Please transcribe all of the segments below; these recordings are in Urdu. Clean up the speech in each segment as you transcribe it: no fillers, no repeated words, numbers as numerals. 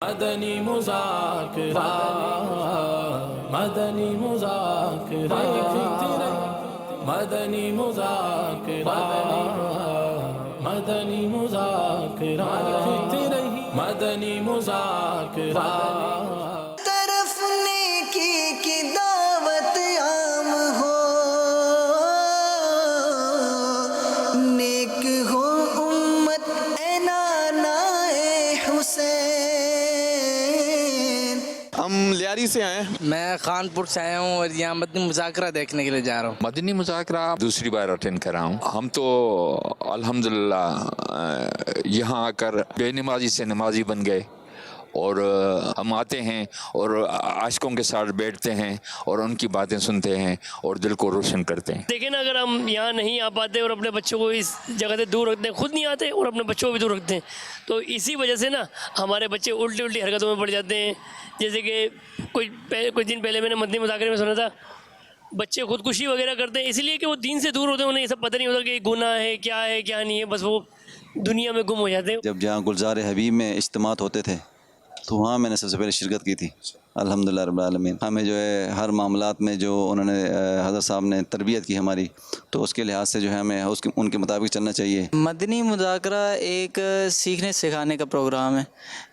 مدنی مذاکرہ مدنی مذاکرہ مدنی مذاکرہ مدنی مذاکرہ مدنی مذاکرہ طرف نیکی کی دعوت عام ہو، نیک ہو امت اے نانا اے حسین۔ ہم لیاری سے آئے ہیں۔ میں خانپور سے آیا ہوں اور یہاں مدنی مذاکرہ دیکھنے کے لیے جا رہا ہوں۔ مدنی مذاکرہ دوسری بار اٹینڈ کر رہا ہوں۔ ہم تو الحمدللہ یہاں آ کر بے نمازی سے نمازی بن گئے، اور ہم آتے ہیں اور عاشقوں کے ساتھ بیٹھتے ہیں اور ان کی باتیں سنتے ہیں اور دل کو روشن کرتے ہیں۔ دیکھیں نا، اگر ہم یہاں نہیں آ پاتے اور اپنے بچوں کو اس جگہ سے دور رکھتے ہیں، خود نہیں آتے اور اپنے بچوں کو بھی دور رکھتے ہیں، تو اسی وجہ سے نا ہمارے بچے الٹی حرکتوں میں پڑ جاتے ہیں۔ جیسے کہ کچھ دن پہلے میں نے مدنی مذاکرے میں سنا تھا، بچے خودکشی وغیرہ کرتے ہیں اس لیے کہ وہ دین سے دور ہوتے ہیں، انہیں یہ سب پتہ نہیں ہوتا کہ گناہ ہے کیا نہیں ہے، بس وہ دنیا میں گم ہو جاتے ہیں۔ جب جہاں گلزار حبیب میں اجتماعات ہوتے تھے تو وہاں میں نے سب سے پہلے شرکت کی تھی۔ الحمدللہ رب العالمین، ہمیں جو ہے ہر معاملات میں جو انہوں نے حضرت صاحب نے تربیت کی ہماری، تو اس کے لحاظ سے جو ہے ہمیں ان کے مطابق چلنا چاہیے۔ مدنی مذاکرہ ایک سیکھنے سکھانے کا پروگرام ہے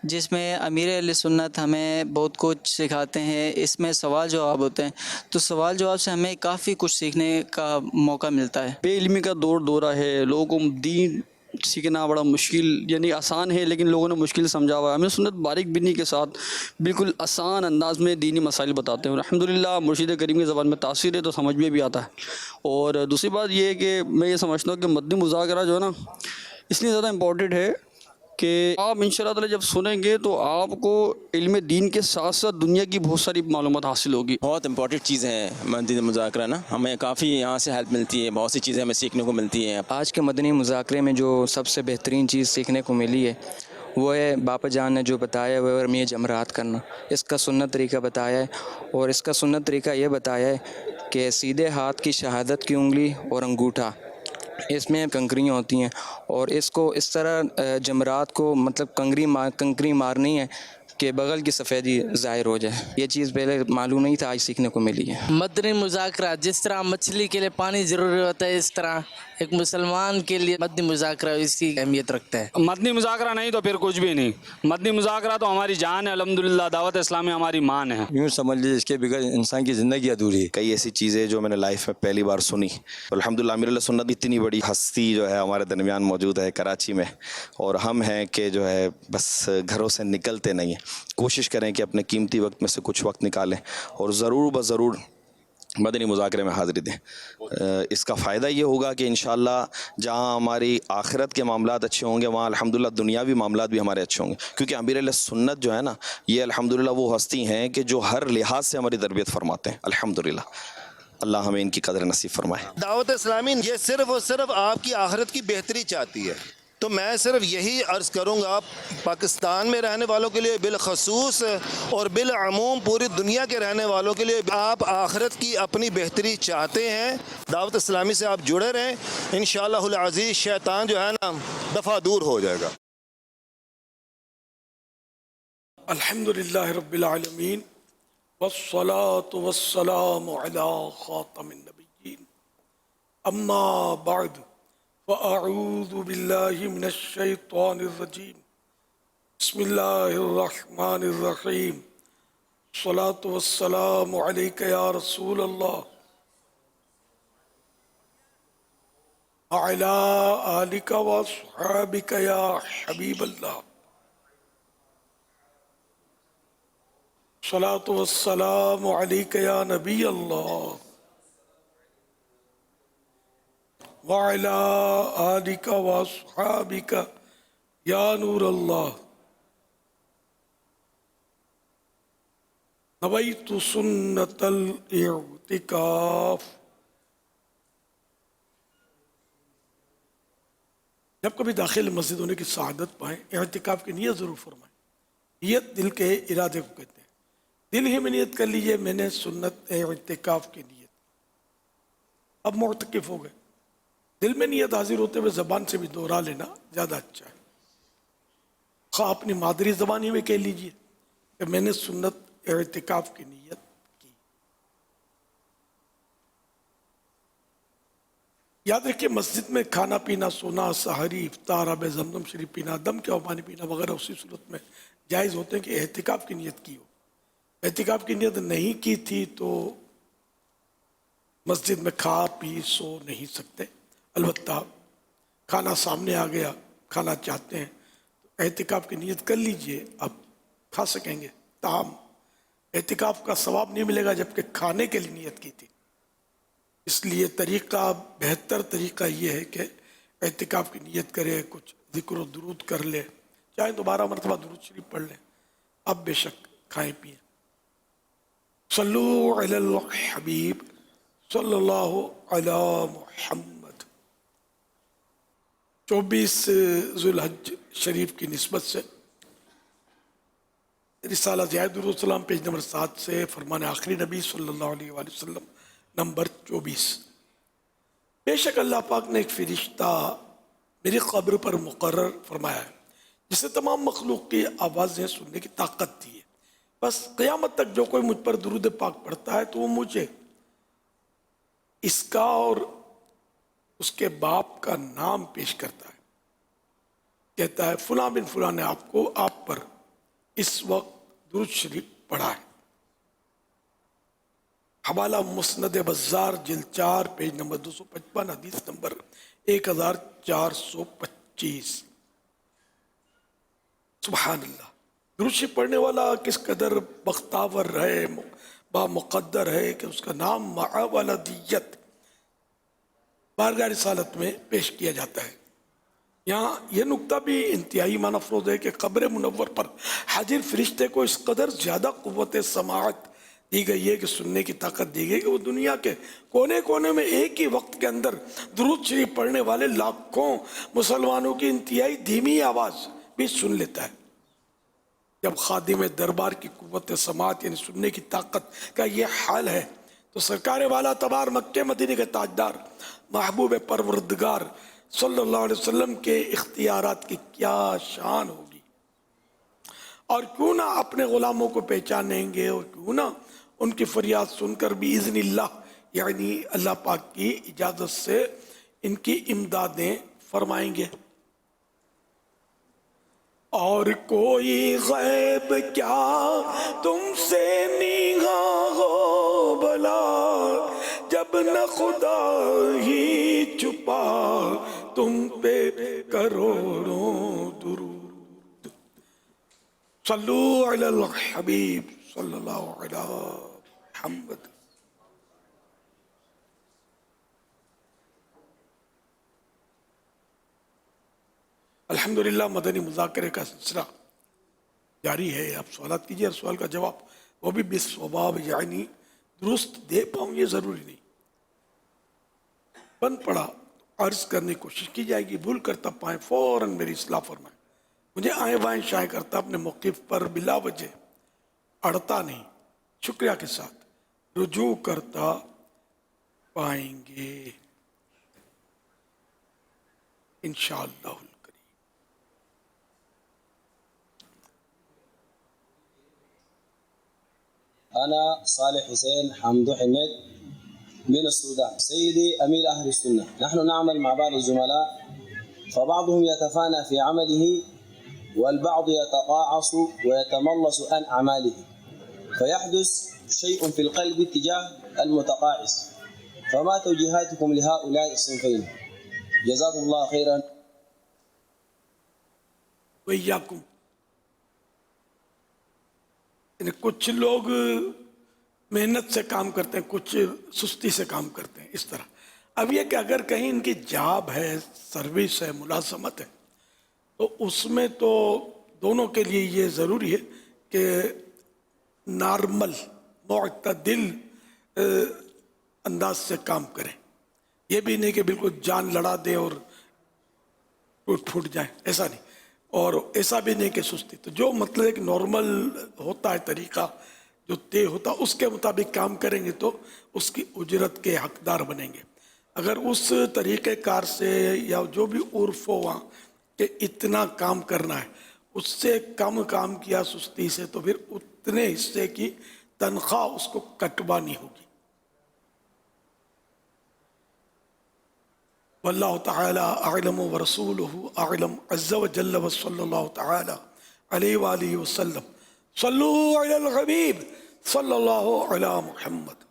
جس میں امیر اہل سنت ہمیں بہت کچھ سکھاتے ہیں۔ اس میں سوال جواب ہوتے ہیں، تو سوال جواب سے ہمیں کافی کچھ سیکھنے کا موقع ملتا ہے۔ بے علمی کا دورہ ہے، لوگوں کو دین سیکھنا بڑا مشکل، یعنی آسان ہے لیکن لوگوں نے مشکل سمجھا ہوا ہے۔ ہمیں سنت باریک بینی کے ساتھ بالکل آسان انداز میں دینی مسائل بتاتے ہیں، اور الحمدللہ مرشد کریم کی زبان میں تاثیر ہے تو سمجھ میں بھی آتا ہے۔ اور دوسری بات یہ ہے کہ میں یہ سمجھتا ہوں کہ مدنی مذاکرہ جو ہے نا، اس لیے زیادہ امپورٹنٹ ہے کہ آپ انشاءاللہ تعالی جب سنیں گے تو آپ کو علم دین کے ساتھ ساتھ دنیا کی بہت ساری معلومات حاصل ہوگی۔ بہت امپورٹنٹ چیز ہے مدنی مذاکرہ نا، ہمیں کافی یہاں سے ہیلپ ملتی ہے، بہت سی چیزیں ہمیں سیکھنے کو ملتی ہیں۔ آج کے مدنی مذاکرے میں جو سب سے بہترین چیز سیکھنے کو ملی ہے وہ ہے باپا جان نے جو بتایا ہے وہ رمی جمرات کرنا۔ اس کا سنت طریقہ بتایا ہے، اور اس کا سنت طریقہ یہ بتایا ہے کہ سیدھے ہاتھ کی شہادت کی انگلی اور انگوٹھا، اس میں کنکریاں ہوتی ہیں، اور اس کو اس طرح جمرات کو مطلب کنکری مارنی ہے کہ بغل کی سفیدی ظاہر ہو جائے۔ یہ چیز پہلے معلوم نہیں تھا، آج سیکھنے کو ملی ہے۔ مدنی مذاکرہ جس طرح مچھلی کے لیے پانی ضروری ہوتا ہے، اس طرح ایک مسلمان کے لیے مدنی مذاکرہ اس کی اہمیت رکھتا ہے۔ مدنی مذاکرہ نہیں تو پھر کچھ بھی نہیں۔ مدنی مذاکرہ تو ہماری جان ہے، الحمدللہ دعوت اسلامی ہماری مان ہے۔ یوں سمجھ لیجیے اس کے بغیر انسان کی زندگی ادھوری ہے۔ کئی ایسی چیزیں جو میں نے لائف میں پہلی بار سنی، الحمدللہ امیر اہل سنت اتنی بڑی ہستی جو ہے ہمارے درمیان موجود ہے کراچی میں، اور ہم ہیں کہ جو ہے بس گھروں سے نکلتے نہیں ہیں۔ کوشش کریں کہ اپنے قیمتی وقت میں سے کچھ وقت نکالیں اور ضرور بضرور مدنی مذاکرے میں حاضری دیں۔ اس کا فائدہ یہ ہوگا کہ انشاءاللہ جہاں ہماری آخرت کے معاملات اچھے ہوں گے، وہاں الحمدللہ دنیاوی معاملات بھی ہمارے اچھے ہوں گے، کیونکہ امیر اہل سنت جو ہے نا، یہ الحمدللہ وہ ہستی ہیں کہ جو ہر لحاظ سے ہماری تربیت فرماتے ہیں۔ الحمدللہ اللہ ہمیں ان کی قدر نصیب فرمائے۔ دعوت اسلامی یہ صرف اور صرف آپ کی آخرت کی بہتری چاہتی ہے، تو میں صرف یہی عرض کروں گا پاکستان میں رہنے والوں کے لیے بالخصوص اور بالعموم پوری دنیا کے رہنے والوں کے لیے، آپ آخرت کی اپنی بہتری چاہتے ہیں، دعوت اسلامی سے آپ جڑے رہیں، انشاءاللہ العزیز شیطان جو ہے نا دفعہ دور ہو جائے گا۔ الحمدللہ رب العالمین، والصلاة والسلام علی خاتم النبیین، اما بعد فاعوذ باللہ من الشیطان الرجیم، بسم اللہ الرحمن الرحیم، الصلاة والسلام علیک یا رسول اللہ وعلی آلک واصحابک یا حبیب اللہ، الصلاة والسلام علیک یا نبی اللہ وعلی آلک واصحابک یا نور اللہ، نویت سنت الاعتکاف۔ جب کبھی داخل مسجد ہونے کی سعادت پائیں، اعتکاف کی نیت ضرور فرمائیں۔ نیت دل کے ارادے کو کہتے ہیں۔ دل ہی میں نیت کر لیجئے میں نے سنت اعتکاف کی نیت، اب معتکف ہو گئے۔ دل میں نیت حاضر ہوتے ہوئے زبان سے بھی دہرا لینا زیادہ اچھا ہے۔ خواہ اپنی مادری زبانی میں کہہ لیجئے کہ میں نے سنت اعتکاف کی نیت کی. یاد رکھیے مسجد میں کھانا پینا، سونا، سحری، افطار، آب زمزم شریف پینا، دم کے پانی پینا وغیرہ اسی صورت میں جائز ہوتے ہیں کہ اعتکاف کی نیت کی ہو. اعتکاف کی نیت نہیں کی تھی تو مسجد میں کھا پی سو نہیں سکتے. البتہ کھانا سامنے آ گیا، کھانا چاہتے ہیں تو اعتکاف کی نیت کر لیجئے، آپ کھا سکیں گے. تاہم اعتکاف کا ثواب نہیں ملے گا جبکہ کھانے کے لیے نیت کی تھی. اس لیے بہتر طریقہ یہ ہے کہ اعتکاف کی نیت کرے، کچھ ذکر و درود کر لے، چاہے دوبارہ مرتبہ درود شریف پڑھ لیں، اب بے شک کھائیں پئیں. صلو علی الحبیب صلی اللہ علی محمد. 24 ذوالحج شریف کی نسبت سے رسالہ ضیاء السلام پیج نمبر 7 سے فرمان آخری نبی صلی اللہ علیہ وآلہ وسلم نمبر 24. بے شک اللہ پاک نے ایک فرشتہ میری قبر پر مقرر فرمایا ہے جسے تمام مخلوق کی آوازیں سننے کی طاقت دی ہے. بس قیامت تک جو کوئی مجھ پر درود پاک پڑھتا ہے تو وہ مجھے اس کا اور اس کے باپ کا نام پیش کرتا ہے، کہتا ہے فلاں بن فلاں نے آپ پر اس وقت درود شریف پڑھا ہے. حوالہ مسند بزار جلد 4 پیج نمبر 255 حدیث نمبر 1425. سبحان اللہ. درود شریف پڑھنے والا کس قدر بختاور ہے، با مقدر ہے کہ اس کا نام مع ولدیت بارگاہ رسالت میں پیش کیا جاتا ہے. یہاں یہ نکتہ بھی انتہائی معنی افروز ہے کہ قبر منور پر حاضر فرشتے کو اس قدر زیادہ قوت سماعت دی گئی ہے کہ سننے کی طاقت دی گئی کہ وہ دنیا کے کونے کونے میں ایک ہی وقت کے اندر درود شریف پڑھنے والے لاکھوں مسلمانوں کی انتہائی دھیمی آواز بھی سن لیتا ہے. جب خادم دربار کی قوت سماعت یعنی سننے کی طاقت کا یہ حال ہے تو سرکار والا تبار مکہ مدینے کے تاجدار محبوب پروردگار صلی اللہ علیہ وسلم کے اختیارات کی کیا شان ہوگی. اور کیوں نہ اپنے غلاموں کو پہچانیں گے اور کیوں نہ ان کی فریاد سن کر بھی اذن اللہ یعنی اللہ پاک کی اجازت سے ان کی امدادیں فرمائیں گے. اور کوئی غیب کیا تم سے نگاہ ہو بھلا جب نہ خدا ہی چھپا تم پہ کروڑوں درود. صلو علی الحبیب صلی اللہ علیہ محمد. الحمدللہ مدنی مذاکرے کا سلسلہ جاری ہے. آپ سوالات کیجئے، ہر سوال کا جواب وہ بھی بالصواب یعنی درست دے پاؤں یہ ضروری نہیں. بن پڑا عرض کرنے کی کوشش کی جائے گی، بھول کرتا پائیں فوراً میری اصلاح فرمائیں. مجھے آئیں بائیں شائیں کرتا اپنے موقف پر بلا وجہ اڑتا نہیں، شکریہ کے ساتھ رجوع کرتا پائیں گے انشاءاللہ الکریم. أنا صالح حسين حمد حميد من السودان. سيدي أمير أهل السنة، نحن نعمل مع بعض الزملاء فبعضهم يتفانى في عمله والبعض يتقاعس ويتملص عن أعماله فيحدث شيء في القلب تجاه المتقاعس. فما توجيهاتكم لهؤلاء الصنفين؟ جزاكم الله خيرا. وإياكم. کچھ لوگ محنت سے کام کرتے ہیں، کچھ سستی سے کام کرتے ہیں اس طرح. اب یہ کہ اگر کہیں ان کی جاب ہے، سروس ہے، ملازمت ہے تو اس میں تو دونوں کے لیے یہ ضروری ہے کہ نارمل معتدل انداز سے کام کریں. یہ بھی نہیں کہ بالکل جان لڑا دیں اور ٹوٹ پھوٹ جائیں، ایسا نہیں. اور ایسا بھی نہیں کہ سستی. تو جو مطلب ایک نارمل ہوتا ہے طریقہ جو طے ہوتا اس کے مطابق کام کریں گے تو اس کی اجرت کے حقدار بنیں گے. اگر اس طریقہ کار سے یا جو بھی عرف ہو وہاں کہ اتنا کام کرنا ہے اس سے کم کام کیا سستی سے تو پھر اتنے حصے کی تنخواہ اس کو کٹوانی ہوگی. واللہ تعالی اعلم ورسولہ اعلم عز وجل وصلی اللہ تعالی علیہ وآلہ وسلم. صلو علی الحبیب صلی اللہ علی محمد.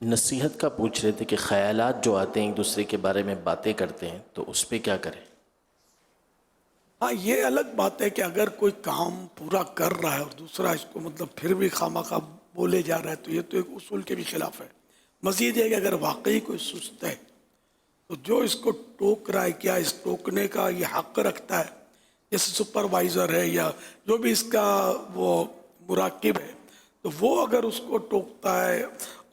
نصیحت کا پوچھ رہے تھے کہ خیالات جو آتے ہیں ایک دوسرے کے بارے میں باتیں کرتے ہیں تو اس پہ کیا کریں؟ ہاں یہ الگ بات ہے کہ اگر کوئی کام پورا کر رہا ہے اور دوسرا اس کو مطلب پھر بھی خواہ بولے جا رہا ہے تو یہ تو ایک اصول کے بھی خلاف ہے. مزید یہ کہ اگر واقعی کوئی سست ہے تو جو اس کو ٹوک رہا ہے کیا اس ٹوکنے کا یہ حق رکھتا ہے؟ جیسے سپروائزر ہے یا جو بھی اس کا وہ مراقب ہے تو وہ اگر اس کو ٹوکتا ہے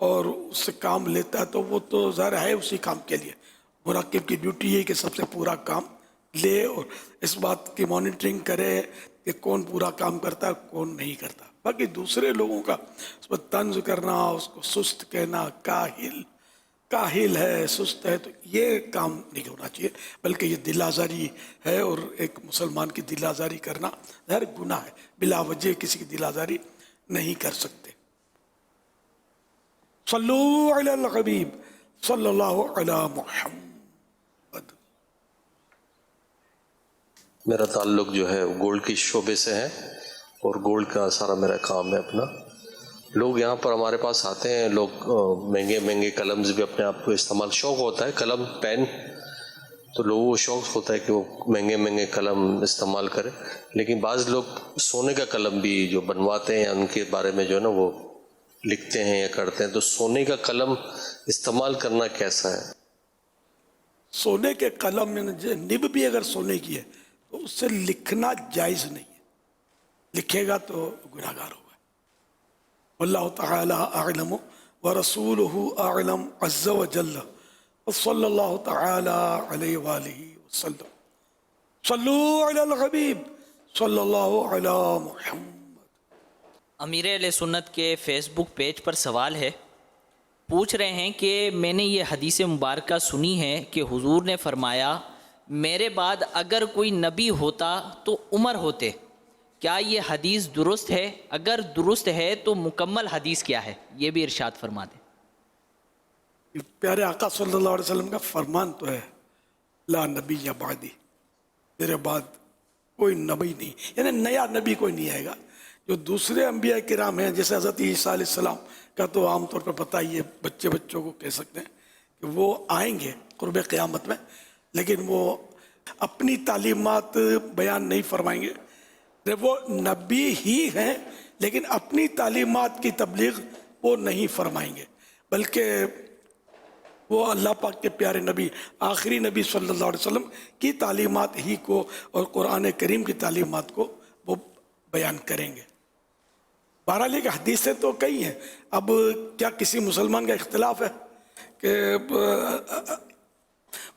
اور اس سے کام لیتا ہے تو وہ تو ظاہر ہے اسی کام کے لیے. مراقب کی ڈیوٹی یہ کہ سب سے پورا کام لے اور اس بات کی مانیٹرنگ کرے کہ کون پورا کام کرتا ہے کون نہیں کرتا. باقی دوسرے لوگوں کا اس پر طنز کرنا، اس کو سست کہنا، کاہل ہے، سست ہے، تو یہ کام نہیں ہونا چاہیے. بلکہ یہ دل آزاری ہے اور ایک مسلمان کی دل آزاری کرنا ظاہر گناہ ہے. بلا وجہ کسی کی دل آزاری نہیں کر سکتے. صلو علی الحبیب صلی اللہ علی محمد. میرا تعلق جو ہے گولڈ کی شعبے سے ہے اور گولڈ کا سارا میرا کام ہے اپنا. لوگ یہاں پر ہمارے پاس آتے ہیں، لوگ مہنگے قلمز بھی اپنے آپ کو استعمال، شوق ہوتا ہے قلم پین، تو لوگوں کو شوق ہوتا ہے کہ وہ مہنگے قلم استعمال کرے. لیکن بعض لوگ سونے کا قلم بھی جو بنواتے ہیں ان کے بارے میں جو ہے نا وہ لکھتے ہیں یا کرتے ہیں. تو سونے کا قلم استعمال کرنا کیسا ہے؟ سونے کے قلم میں نب بھی اگر سونے کی ہے تو اس سے لکھنا جائز نہیں ہے. لکھے گا تو گناہ گار ہوگا. واللہ تعالی اعلم ورسولہ اعلم عز وجل صلی اللہ تعالی علیہ وآلہ وسلم. صلو علی الحبیب صلی اللہ علی محمد. امیر اہل سنت کے فیس بک پیج پر سوال ہے، پوچھ رہے ہیں کہ میں نے یہ حدیث مبارکہ سنی ہے کہ حضور نے فرمایا میرے بعد اگر کوئی نبی ہوتا تو عمر ہوتے. کیا یہ حدیث درست ہے؟ اگر درست ہے تو مکمل حدیث کیا ہے؟ یہ بھی ارشاد فرما دیں. پیارے آقا صلی اللہ علیہ وسلم کا فرمان تو ہے لا نبی یا بعدی، میرے بعد کوئی نبی نہیں، یعنی نیا نبی کوئی نہیں آئے گا. جو دوسرے انبیاء کرام ہیں جیسے حضرت عیسیٰ علیہ السلام کا تو عام طور پر پتہ ہی ہے، بچوں کو کہہ سکتے ہیں کہ وہ آئیں گے قرب قیامت میں، لیکن وہ اپنی تعلیمات بیان نہیں فرمائیں گے. وہ نبی ہی ہیں لیکن اپنی تعلیمات کی تبلیغ وہ نہیں فرمائیں گے، بلکہ وہ اللہ پاک کے پیارے نبی آخری نبی صلی اللہ علیہ وسلم کی تعلیمات ہی کو اور قرآن کریم کی تعلیمات کو وہ بیان کریں گے. بہرحال ایک حدیثیں تو کئی ہیں. اب کیا کسی مسلمان کا اختلاف ہے کہ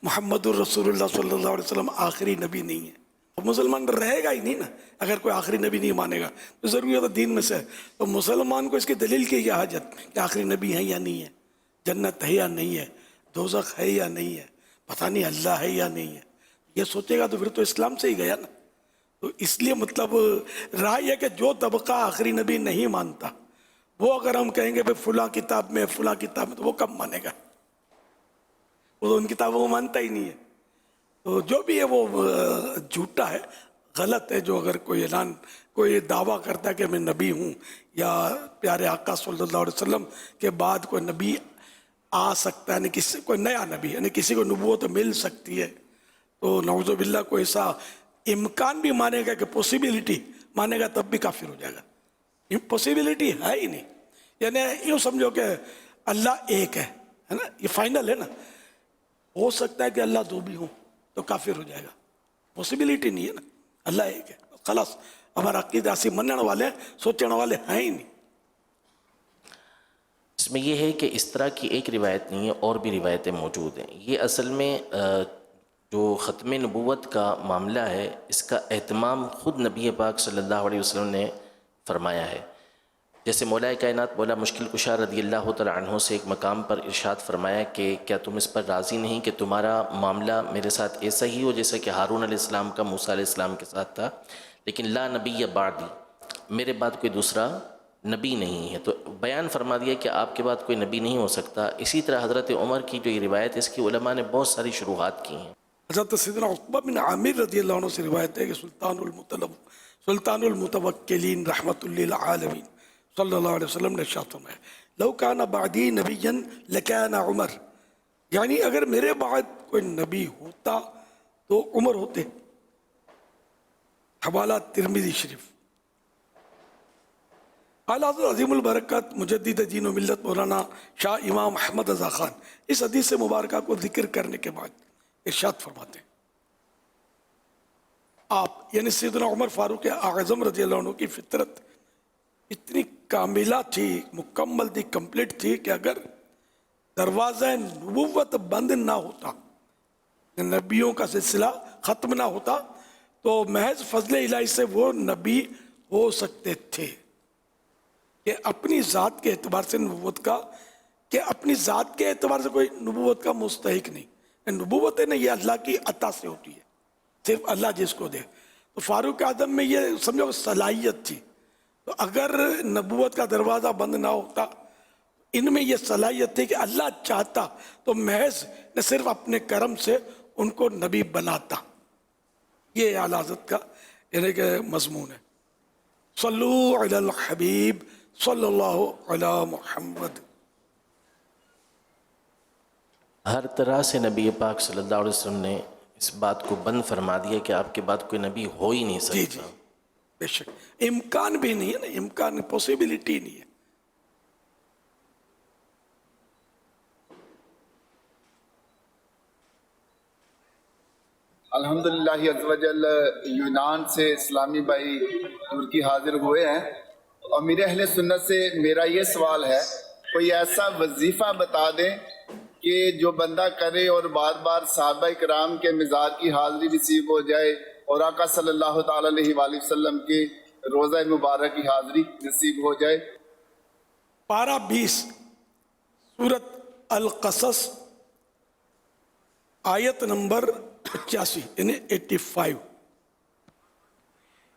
محمد الرسول اللہ صلی اللہ علیہ وسلم آخری نبی نہیں ہے؟ مسلمان رہے گا ہی نہیں نا اگر کوئی آخری نبی نہیں مانے گا. تو ضروری ہوتا دین میں سے تو مسلمان کو اس کی دلیل کی کیا حاجت کہ آخری نبی ہے یا نہیں ہے، جنت ہے یا نہیں ہے، دوزخ ہے یا نہیں ہے، پتہ نہیں اللہ ہے یا نہیں ہے. یہ سوچے گا تو پھر تو اسلام سے ہی گیا نا. تو اس لیے مطلب رہا یہ کہ جو طبقہ آخری نبی نہیں مانتا وہ اگر ہم کہیں گے بھائی فلاں کتاب میں تو وہ کب مانے گا؟ وہ تو ان کتابوں کو مانتا ہی نہیں ہے. تو جو بھی ہے وہ جھوٹا ہے، غلط ہے. جو اگر کوئی دعویٰ کرتا ہے کہ میں نبی ہوں یا پیارے آقا صلی اللہ علیہ وسلم کے بعد کوئی نبی آ سکتا ہے، یعنی کوئی نیا نبی، یعنی کسی کو نبوت مل سکتی ہے، تو نعوذ باللہ کوئی ایسا امکان بھی مانے گا کہ پوسیبلٹی مانے گا تب بھی کافر ہو جائے گا. پوسیبلٹی ہے ہی نہیں. یعنی یوں سمجھو کہ اللہ ایک ہے نا، یہ فائنل ہے نا. ہو سکتا ہے کہ اللہ دو بھی ہوں تو کافر ہو جائے گا. پوسیبلٹی نہیں ہے نا، اللہ ایک ہے خلاص. ہمارا عقیدہ ایسی مننے والے سوچنے والے ہیں ہی نہیں. اس میں یہ ہے کہ اس طرح کی ایک روایت نہیں ہے، اور بھی روایتیں موجود ہیں. یہ اصل میں جو ختم نبوت کا معاملہ ہے اس کا اہتمام خود نبی پاک صلی اللہ علیہ وسلم نے فرمایا ہے. جیسے مولا کائنات مولا مشکل کشا رضی اللہ تعالیٰ عنہ سے ایک مقام پر ارشاد فرمایا کہ کیا تم اس پر راضی نہیں کہ تمہارا معاملہ میرے ساتھ ایسا ہی ہو جیسا کہ ہارون علیہ السلام کا موسیٰ علیہ السلام کے ساتھ تھا، لیکن لا نبی بعدی، میرے بعد کوئی دوسرا نبی نہیں ہے۔ تو بیان فرما دیا کہ آپ کے بعد کوئی نبی نہیں ہو سکتا۔ اسی طرح حضرت عمر کی جو یہ روایت ہے، اس کی علماء نے بہت ساری شروحات کی ہیں۔ حضرت سیدنا عقبہ بن عامر رضی اللہ عنہ سے روایت ہے کہ سلطان المتوکلین رحمت للعالمین صلی اللہ علیہ وسلم نے ارشاد فرمایا لو کان بعدی نبیا لکان عمر، یعنی اگر میرے بعد کوئی نبی ہوتا تو عمر ہوتے۔ حوالہ ترمذی شریف۔ اعلی حضرت عظیم البرکت مجدد دین و ملت مولانا شاہ امام احمد رضا خان اس حدیث مبارکہ کو ذکر کرنے کے بعد ارشاد فرماتے ہیں، آپ یعنی سیدنا عمر فاروق اعظم رضی اللہ عنہ کی فطرت اتنی کاملہ تھی، مکمل تھی، کمپلیٹ تھی کہ اگر دروازہ نبوت بند نہ ہوتا، نبیوں کا سلسلہ ختم نہ ہوتا، تو محض فضل الہی سے وہ نبی ہو سکتے تھے کہ اپنی ذات کے اعتبار سے نبوت کا، کہ اپنی ذات کے اعتبار سے کوئی نبوت کا مستحق نہیں۔ نبوت ہے نا، یہ اللہ کی عطا سے ہوتی ہے، صرف اللہ جس کو دے۔ تو فاروق اعظم میں یہ سمجھو صلاحیت تھی، تو اگر نبوت کا دروازہ بند نہ ہوتا، ان میں یہ صلاحیت تھی کہ اللہ چاہتا تو محض نہ صرف اپنے کرم سے ان کو نبی بناتا۔ یہ اعلیٰ حضرت کا یعنی کہ مضمون ہے۔ صلو علی الحبیب صلی اللہ علی محمد۔ ہر طرح سے نبی پاک صلی اللہ علیہ وسلم نے اس بات کو بند فرما دیا کہ آپ کے بعد کوئی نبی ہو ہی نہیں سکتا۔ جی بے شک، امکان بھی نہیں ہے نا، امکان پوسیبلٹی نہیں ہے۔ الحمدللہ عز و جل یونان سے اسلامی بھائی ترکی حاضر ہوئے ہیں، اور میرے اہل سنت سے میرا یہ سوال ہے، کوئی ایسا وظیفہ بتا دیں کہ جو بندہ کرے اور بار بار صحابہ کرام کے مزار کی حاضری نصیب ہو جائے اور آقا صلی اللہ تعالیٰ علیہ وآلہ وسلم کے روزہ مبارک کی حاضری نصیب ہو جائے۔ پارہ 20 سورت القصص آیت نمبر 85 یعنی 85۔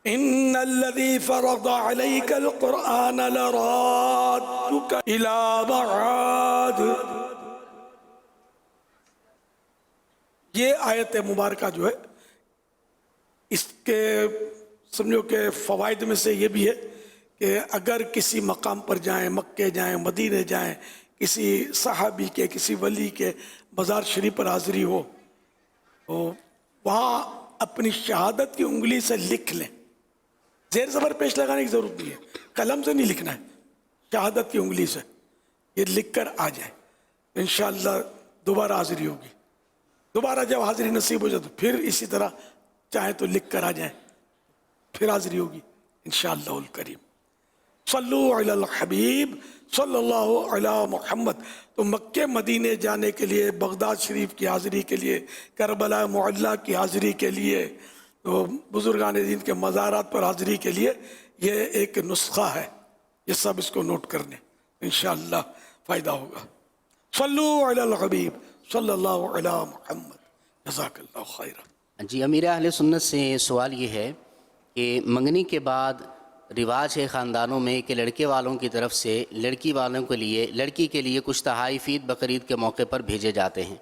ان الذي فرض عليك القرآن لرادك الى معاد۔ یہ آیت مبارکہ جو ہے، اس کے سمجھو کہ فوائد میں سے یہ بھی ہے کہ اگر کسی مقام پر جائیں، مکے جائیں، مدینے جائیں، کسی صحابی کے، کسی ولی کے مزار شریف پر حاضری ہو، تو وہاں اپنی شہادت کی انگلی سے لکھ لیں۔ زیر زبر پیش لگانے کی ضرورت نہیں ہے، قلم سے نہیں لکھنا ہے، شہادت کی انگلی سے یہ لکھ کر آ جائیں، انشاءاللہ دوبارہ حاضری ہوگی۔ دوبارہ جب حاضری نصیب ہو جائے تو پھر اسی طرح چاہیں تو لکھ کر آ جائیں، پھر حاضری ہوگی انشاءاللہ الکریم۔ صلو علی الحبیب صلی اللہ علی محمد۔ تو مکہ مدینے جانے کے لیے، بغداد شریف کی حاضری کے لیے، کربلا معلیٰ کی حاضری کے لیے، تو بزرگان دین کے مزارات پر حاضری کے لیے یہ ایک نسخہ ہے، یہ سب اس کو نوٹ کر لیں، انشاءاللہ فائدہ ہوگا۔ صلو علی الحبیب صلی اللہ علی محمد۔ جزاک اللہ خیرہ۔ جی، امیر اہل سنت سے سوال یہ ہے کہ منگنی کے بعد رواج ہے خاندانوں میں کہ لڑکے والوں کی طرف سے لڑکی والوں کے لیے، لڑکی کے لیے کچھ تحائف عید بقرعید کے موقع پر بھیجے جاتے ہیں۔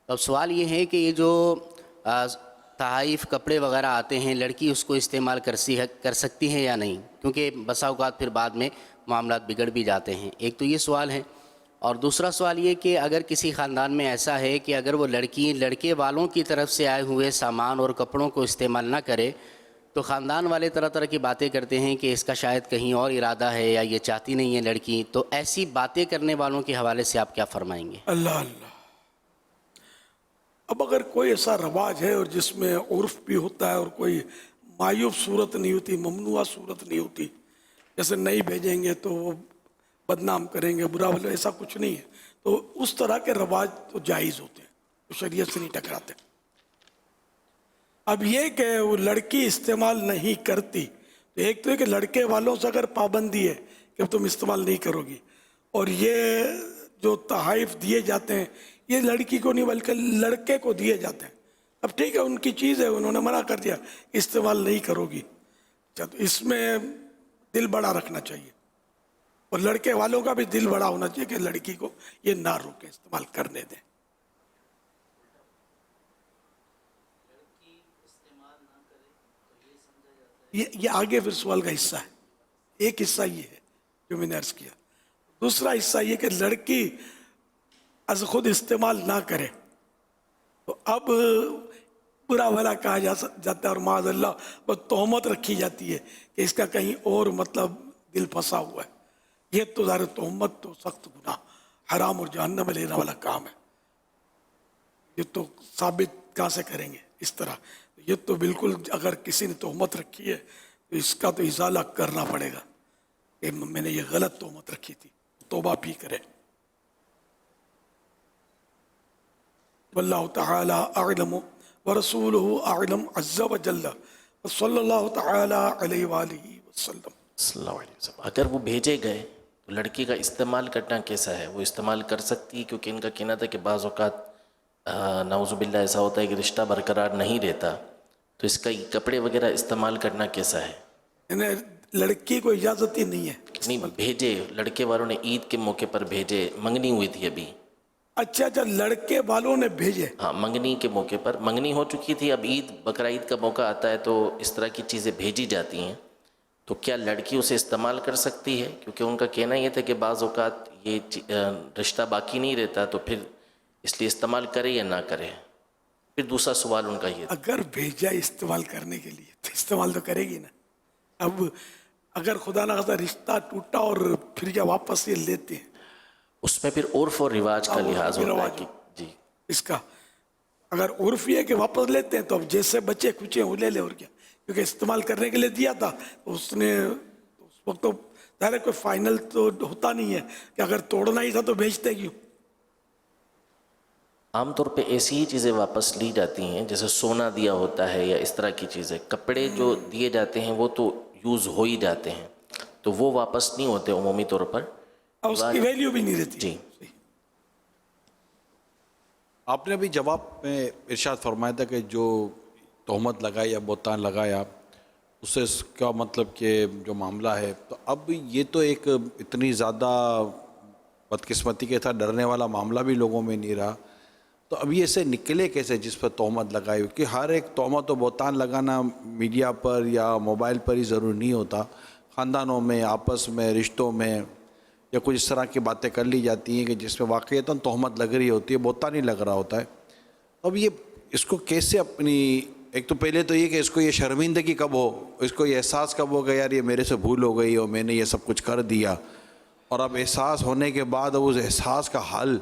تو اب سوال یہ ہے کہ یہ جو تحائف کپڑے وغیرہ آتے ہیں، لڑکی اس کو استعمال کر سکتی ہے یا نہیں؟ کیونکہ بسا اوقات پھر بعد میں معاملات بگڑ بھی جاتے ہیں۔ ایک تو یہ سوال ہے، اور دوسرا سوال یہ کہ اگر کسی خاندان میں ایسا ہے کہ اگر وہ لڑکی لڑکے والوں کی طرف سے آئے ہوئے سامان اور کپڑوں کو استعمال نہ کرے، تو خاندان والے طرح طرح کی باتیں کرتے ہیں کہ اس کا شاید کہیں اور ارادہ ہے یا یہ چاہتی نہیں ہے لڑکی، تو ایسی باتیں کرنے والوں کے حوالے سے آپ کیا فرمائیں گے؟ اللہ اللہ۔ اب اگر کوئی ایسا رواج ہے اور جس میں عرف بھی ہوتا ہے اور کوئی معیوب صورت نہیں ہوتی، ممنوع صورت نہیں ہوتی، جیسے نہیں بھیجیں گے تو وہ بدنام کریں گے، برا بھلا، ایسا کچھ نہیں ہے، تو اس طرح کے رواج تو جائز ہوتے ہیں، تو شریعت سے نہیں ٹکراتے۔ اب یہ کہ وہ لڑکی استعمال نہیں کرتی، تو ایک تو ہے کہ لڑکے والوں سے اگر پابندی ہے کہ تم استعمال نہیں کرو گی. اور یہ جو تحائف دیے جاتے ہیں یہ لڑکی کو نہیں بلکہ لڑکے کو دیے جاتے ہیں. اب ٹھیک ہے ان کی چیز ہے, انہوں نے منع کر دیا استعمال نہیں کرو گی. تو اس میں دل بڑا رکھنا چاہیے, اور لڑکے والوں کا بھی دل بڑا ہونا چاہیے کہ لڑکی کو یہ نہ روکیں, استعمال کرنے دیں. یہ آگے پھر سوال کا حصہ ہے. ایک حصہ یہ ہے جو میں نے عرض کیا, دوسرا حصہ یہ کہ لڑکی از خود استعمال نہ کرے تو اب برا بھلا کہا جاتا ہے, اور معاذ اللہ وہ تہمت رکھی جاتی ہے کہ اس کا کہیں اور مطلب دل پھنسا ہوا ہے. یہ تو ظاہر تہمت تو سخت گناہ, حرام اور جہنم میں لینے والا کام ہے. یہ تو ثابت کہاں سے کریں گے اس طرح؟ یہ تو بالکل اگر کسی نے تہمت رکھی ہے تو اس کا تو ازالہ کرنا پڑے گا کہ میں نے یہ غلط تہمت رکھی تھی, توبہ بھی کرے. واللہ تعالی اعلم ورسولہ اعلم عز وجل صلی اللہ تعالی علیہ وآلہ وسلم. صلی اللہ علیہ وسلم. اگر وہ بھیجے گئے تو لڑکی کا استعمال کرنا کیسا ہے؟ وہ استعمال کر سکتی ہے؟ کیونکہ ان کا کہنا تھا کہ بعض اوقات نعوذ باللہ ایسا ہوتا ہے کہ رشتہ برقرار نہیں رہتا, تو اس کا کپڑے وغیرہ استعمال کرنا کیسا ہے؟ یعنی لڑکی کو اجازت ہی نہیں ہے. نہیں بھیجے, لڑکے والوں نے عید کے موقع پر بھیجے, منگنی ہوئی تھی ابھی. اچھا لڑکے والوں نے بھیجے؟ ہاں منگنی کے موقع پر, منگنی ہو چکی تھی, اب عید بقرہ عید کا موقع آتا ہے تو اس طرح کی چیزیں بھیجی جاتی ہیں. تو کیا لڑکی اسے استعمال کر سکتی ہے؟ کیونکہ ان کا کہنا یہ تھا کہ بعض اوقات یہ رشتہ باقی نہیں رہتا, تو پھر اس لیے استعمال کرے یا نہ کرے. پھر دوسرا سوال ان کا یہ تھا, اگر بھیجا استعمال کرنے کے لیے تو استعمال تو کرے گی نا. اب اگر خدا نہ خدا رشتہ ٹوٹا اور پھر کیا واپس یہ لیتے ہیں, اس میں پھر عرف اور رواج کا لحاظ ہوتا ہے کہ جی اس کا اگر عرف یہ ہے کہ واپس لیتے ہیں تو اب جیسے بچے کچے وہ لے لے, اور کیا, کیونکہ استعمال کرنے کے لیے دیا تھا تو اس نے اس وقت تو ظاہر کوئی فائنل تو ہوتا نہیں ہے کہ اگر توڑنا ہی تھا تو بیچتے کیوں. عام طور پہ ایسی ہی چیزیں واپس لی جاتی ہیں جیسے سونا دیا ہوتا ہے یا اس طرح کی چیزیں. کپڑے جو دیے جاتے ہیں وہ تو یوز ہو ہی جاتے ہیں, تو وہ واپس نہیں ہوتے عمومی طور پر, اس کی ویلیو بھی نہیں رہتی. جی آپ نے ابھی جواب میں ارشاد فرمایا تھا کہ جو تہمت لگائی یا بہتان لگایا اس سے اس کا مطلب کہ جو معاملہ ہے, تو اب یہ تو ایک اتنی زیادہ بدقسمتی کے ساتھ ڈرنے والا معاملہ بھی لوگوں میں نہیں رہا, تو اب یہ سے نکلے کیسے جس پر تہمت لگائی؟ کہ ہر ایک تہمت و بہتان لگانا میڈیا پر یا موبائل پر ہی ضرور نہیں ہوتا, خاندانوں میں, آپس میں, رشتوں میں یا کچھ اس طرح کی باتیں کر لی جاتی ہیں کہ جس میں واقعتاً تہمت لگ رہی ہوتی ہے, بہتان ہی لگ رہا ہوتا ہے. اب یہ اس کو کیسے اپنی, ایک تو پہلے تو یہ کہ اس کو یہ شرمندگی کب ہو, اس کو یہ احساس کب ہو کہ یار یہ میرے سے بھول ہو گئی اور میں نے یہ سب کچھ کر دیا, اور اب احساس ہونے کے بعد اب اس احساس کا حل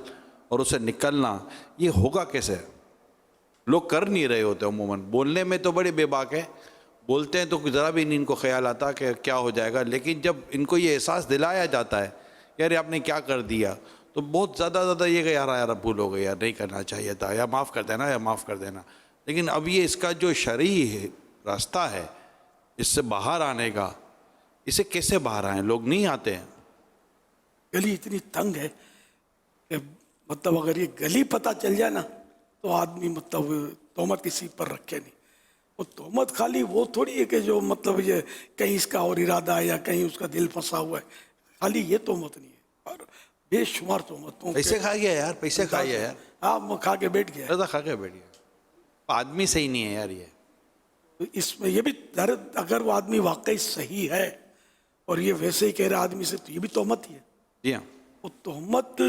اور اسے نکلنا یہ ہوگا کیسے؟ لوگ کر نہیں رہے ہوتے عموماً. بولنے میں تو بڑے بے باک ہیں, بولتے ہیں تو ذرا بھی نہیں ان کو خیال آتا کہ کیا ہو جائے گا, لیکن جب ان کو یہ احساس دلایا جاتا ہے یار آپ نے کیا کر دیا, تو بہت زیادہ یہ کہ یار بھول ہو گئی, یار نہیں کرنا چاہیے تھا, یا معاف کر دینا, یا معاف کر دینا. لیکن اب یہ اس کا جو شرعی راستہ ہے اس سے باہر آنے کا, اسے کیسے باہر آئیں؟ لوگ نہیں آتے ہیں. گلی اتنی تنگ ہے کہ مطلب اگر یہ گلی پتہ چل جائے نا تو آدمی مطلب تہمت کسی پر رکھے نہیں. وہ تہمت خالی وہ تھوڑی ہے کہ جو مطلب یہ کہیں اس کا اور ارادہ ہے یا کہیں اس کا دل پھنسا ہوا ہے, خالی یہ تہمت نہیں ہے, اور بے شمار تہمتوں. پیسے کھا گیا یار, پیسے کھا گیا یار, ہاں کھا کے بیٹھ گیا, کھا کے بیٹھ گیا. آدمی صحیح نہیں ہے یار. یہ اس میں یہ بھی اگر وہ آدمی واقعی صحیح ہے اور یہ ویسے ہی کہہ رہا آدمی سے, تو یہ بھی تہمت ہی ہے. جی ہاں, وہ تہمت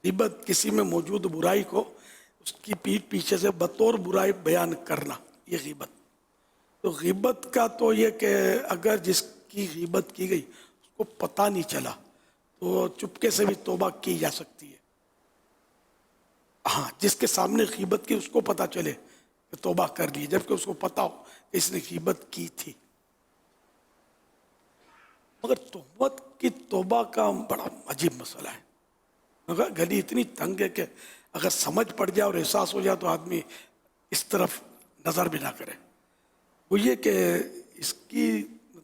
غیبت کسی میں موجود برائی کو اس کی پیٹھ پیچھے سے بطور برائی بیان کرنا, یہ غیبت. تو غیبت کا تو یہ کہ اگر جس کی غیبت کی گئی اس کو پتہ نہیں چلا تو چپکے سے بھی توبہ کی جا سکتی ہے. ہاں جس کے سامنے غیبت کی اس کو پتہ چلے کہ توبہ کر لی, جبکہ اس کو پتہ ہو کہ اس نے غیبت کی تھی. مگر تہمت کی توبہ کا بڑا عجیب مسئلہ ہے. مگر گلی اتنی تنگ ہے کہ اگر سمجھ پڑ جائے اور احساس ہو جائے تو آدمی اس طرف نظر بھی نہ کرے. وہ یہ کہ اس کی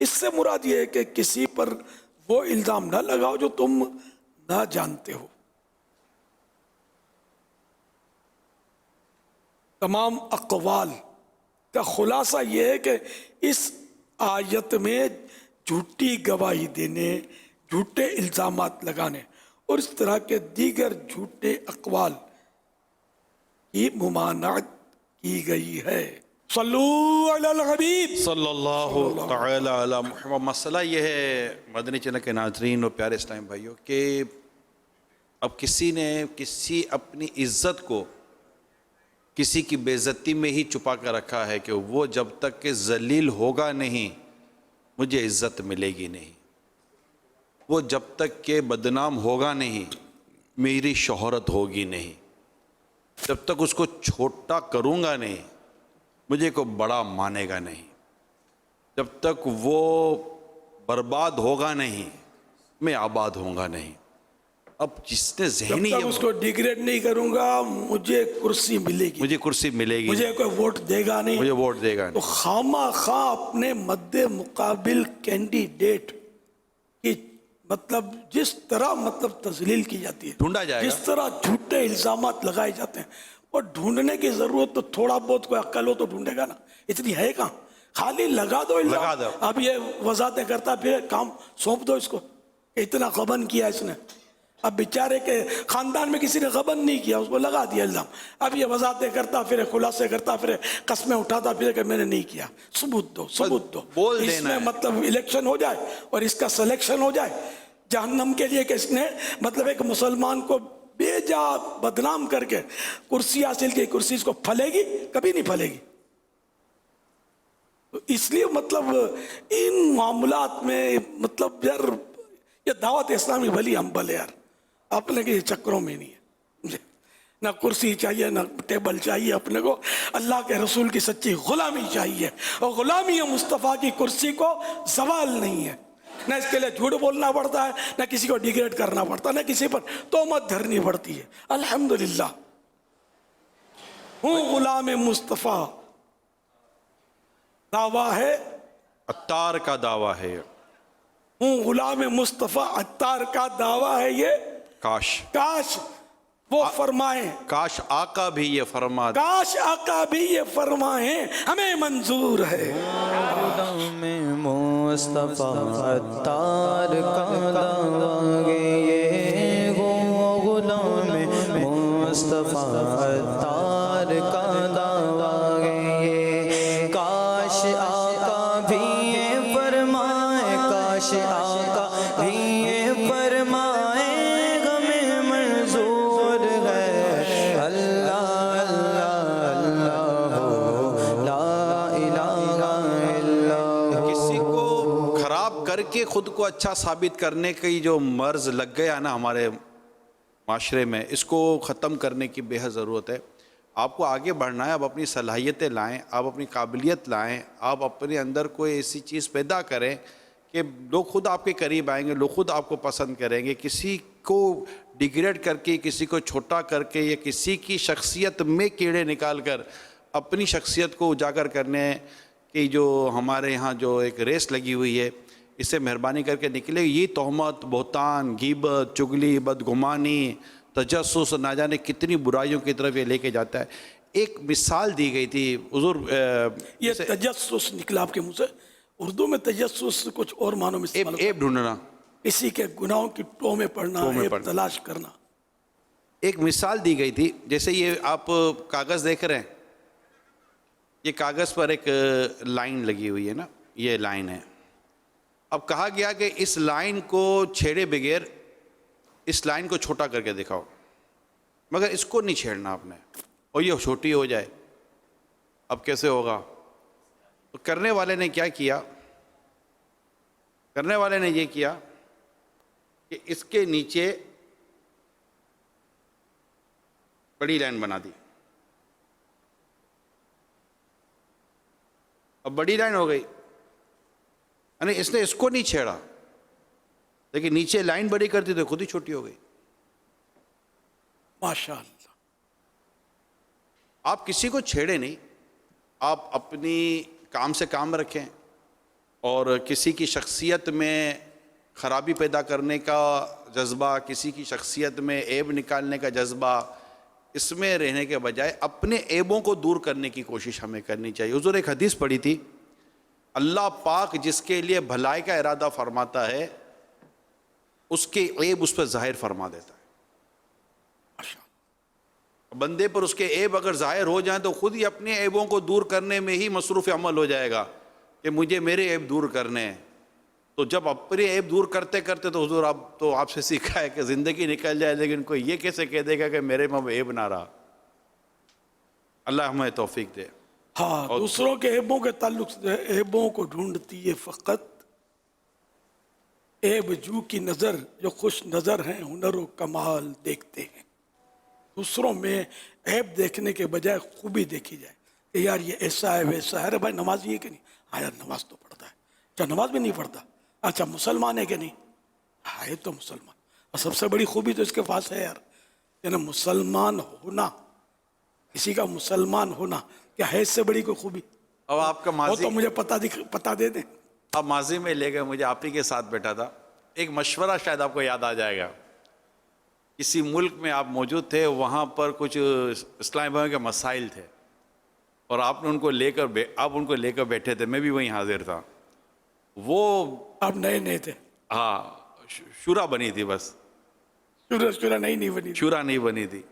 اس سے مراد یہ ہے کہ کسی پر وہ الزام نہ لگاؤ جو تم نہ جانتے ہو. تمام اقوال کا خلاصہ یہ ہے کہ اس آیت میں جھوٹی گواہی دینے، جھوٹے الزامات لگانے اور اس طرح کے دیگر جھوٹے اقوال کی ممانعت کی گئی ہے. صلو علی الحبیب صلی اللہ تعالی علی محمد. مسئلہ یہ ہے مدنی چینل کے ناظرین اور پیارے اسلام بھائیوں کہ اب کسی نے کسی اپنی عزت کو کسی کی بے عزتی میں ہی چھپا کر رکھا ہے کہ وہ جب تک کہ ذلیل ہوگا نہیں مجھے عزت ملے گی نہیں، وہ جب تک کہ بدنام ہوگا نہیں میری شہرت ہوگی نہیں، جب تک اس کو چھوٹا کروں گا نہیں مجھے کو بڑا مانے گا نہیں، جب تک وہ برباد ہوگا نہیں میں آباد ہوں گا نہیں. اب جس نے ذہنی جب تک اس کو ڈیگریڈ نہیں کروں گا مجھے کرسی ملے گی، مجھے کرسی ملے گی، مجھے کوئی ووٹ دے گا نہیں، مجھے ووٹ دے گا نہیں، تو خواہ خواہ اپنے مد مقابل کینڈیڈیٹ کی مطلب جس طرح مطلب تذلیل کی جاتی ہے، ڈھونڈا جائے گا، جس طرح جھوٹے الزامات لگائے جاتے ہیں، اور ڈھونڈنے کی ضرورت تو تھوڑا بہت کوئی عقل ہو تو ڈھونڈے گا نا، اتنی ہے کہاں، خالی لگا دو الزام. لگا دو. اب یہ وضاحتیں کرتا پھر کام سونپ دو اس کو کہ اتنا غبن کیا اس نے. اب بیچارے کے خاندان میں کسی نے غبن نہیں کیا، اس کو لگا دیا الزام. اب یہ وضاحتیں کرتا پھر خلاصے کرتا پھر قسمیں اٹھاتا پھر کہ میں نے نہیں کیا. ثبوت دو، ثبوت دو. بول اس دینا میں ہے. مطلب الیکشن ہو جائے اور اس کا سلیکشن ہو جائے جہنم کے لیے کہ اس نے مطلب ایک مسلمان کو بے جا بدنام کر کے کرسی حاصل کی، کرسی اس کو پھلے گی؟ کبھی نہیں پھلے گی. تو اس لیے مطلب ان معاملات میں مطلب یار یہ دعوت اسلامی بھلی ہمبل ہے یار، اپنے کے چکروں میں نہیں ہے. نہ کرسی چاہیے نہ ٹیبل چاہیے، اپنے کو اللہ کے رسول کی سچی غلامی چاہیے، اور غلامی مصطفیٰ کی کرسی کو زوال نہیں ہے. نہ اس کے لیے جھوٹ بولنا پڑتا ہے، نہ کسی کو ڈیگریڈ کرنا پڑتا ہے، نہ کسی پر تہمت دھرنی پڑتی ہے. الحمدللہ ہوں غلام مصطفیٰ. دعویٰ ہے عطار کا دعویٰ ہے، ہوں غلام مصطفیٰ عطار کا دعویٰ ہے. یہ کاش وہ فرمائیں، کاش آقا بھی یہ فرما، کاش آقا بھی یہ فرمائیں ہمیں منظور ہے. غلام مصطفیٰ عطار کا دعویٰ ہے، غلام مصطفیٰ عطار کا دعویٰ ہے. کاش آقا بھی یہ فرمائے، کاش آقا بھی یہ فرمائے ہمیں منظور ہے. اللہ اللہ اللہ لا الہ الا اللہ. کسی کو خراب کر کے خود کو اچھا ثابت کرنے کی جو مرض لگ گیا نا ہمارے معاشرے میں، اس کو ختم کرنے کی بے حد ضرورت ہے. آپ کو آگے بڑھنا ہے، آپ اپنی صلاحیتیں لائیں، آپ اپنی قابلیت لائیں، آپ اپنے اندر کوئی ایسی چیز پیدا کریں کہ لوگ خود آپ کے قریب آئیں گے، لوگ خود آپ کو پسند کریں گے. کسی کو ڈیگریڈ کر کے، کسی کو چھوٹا کر کے، یا کسی کی شخصیت میں کیڑے نکال کر اپنی شخصیت کو اجاگر کرنے کی جو ہمارے ہاں جو ایک ریس لگی ہوئی ہے، اس سے مہربانی کر کے نکلے. یہ تہمت، بہتان، غیبت، چگلی، بدگمانی، تجسس، نہ جانے کتنی برائیوں کی طرف یہ لے کے جاتا ہے. ایک مثال دی گئی تھی حضور، یہ تجسس نکلا آپ کے منہ سے. اردو میں تجسس کچھ اور معنوں میں استعمال ہوتا ہے. ایب ڈھونڈنا، کسی کے گناہوں کی ٹو میں پڑھنا، ایب تلاش کرنا. ایک مثال دی گئی تھی، جیسے یہ آپ کاغذ دیکھ رہے ہیں، یہ کاغذ پر ایک لائن لگی ہوئی ہے نا، یہ لائن ہے. اب کہا گیا کہ اس لائن کو چھیڑے بغیر اس لائن کو چھوٹا کر کے دکھاؤ، مگر اس کو نہیں چھیڑنا آپ نے، اور یہ چھوٹی ہو جائے. اب کیسے ہوگا؟ تو کرنے والے نے کیا کیا؟ کرنے والے نے یہ کیا کہ اس کے نیچے بڑی لائن بنا دی. اب بڑی لائن ہو گئی، یعنی اس نے اس کو نہیں چھیڑا، لیکن نیچے لائن بڑی کر دی تو خود ہی چھوٹی ہو گئی. ماشاءاللہ. آپ کسی کو چھیڑے نہیں، آپ اپنی کام سے کام رکھیں، اور کسی کی شخصیت میں خرابی پیدا کرنے کا جذبہ، کسی کی شخصیت میں عیب نکالنے کا جذبہ، اس میں رہنے کے بجائے اپنے عیبوں کو دور کرنے کی کوشش ہمیں کرنی چاہیے. حضور ایک حدیث پڑھی تھی، اللہ پاک جس کے لیے بھلائی کا ارادہ فرماتا ہے اس کے عیب اس پہ ظاہر فرما دیتا ہے. بندے پر اس کے عیب اگر ظاہر ہو جائیں تو خود ہی اپنے عیبوں کو دور کرنے میں ہی مصروف عمل ہو جائے گا کہ مجھے میرے عیب دور کرنے ہیں. تو جب اپنے عیب دور کرتے کرتے تو حضور آپ سے سیکھا ہے کہ زندگی نکل جائے لیکن کوئی یہ کیسے کہہ دے گا کہ میرے میں عیب نہ رہا. اللہ ہمیں توفیق دے. ہاں، دوسروں کے عیبوں کے تعلق سے عیبوں کو ڈھونڈتی ہے فقط عیب جو کی نظر جو خوش نظر ہیں، ہنر و کمال دیکھتے ہیں. دوسروں میں عیب دیکھنے کے بجائے خوبی دیکھی جائے کہ یار یہ ایسا ہے ویسا ہے. ارے بھائی نمازی ہے کہ نہیں؟ ہاں یار نماز تو پڑھتا ہے. اچھا نماز بھی نہیں پڑھتا؟ اچھا مسلمان ہے کہ نہیں؟ ہاں یہ تو مسلمان. اور سب سے بڑی خوبی تو اس کے پاس ہے یار، یعنی مسلمان ہونا، کسی کا مسلمان ہونا کیا ہے اس سے بڑی کوئی خوبی؟ اب آپ کا وہ ماضی تو مجھے پتہ دے دیں. اب ماضی میں لے گئے، مجھے آپ ہی کے ساتھ بیٹھا تھا، ایک مشورہ شاید آپ کو یاد آ جائے گا. کسی ملک میں آپ موجود تھے، وہاں پر کچھ اسلامی بھائیوں کے مسائل تھے اور آپ نے ان کو لے کر بیٹھے تھے. میں بھی وہیں حاضر تھا. وہ آپ نئے تھے؟ ہاں، شورا بنی تھی، بس شورا نہیں بنی تھی.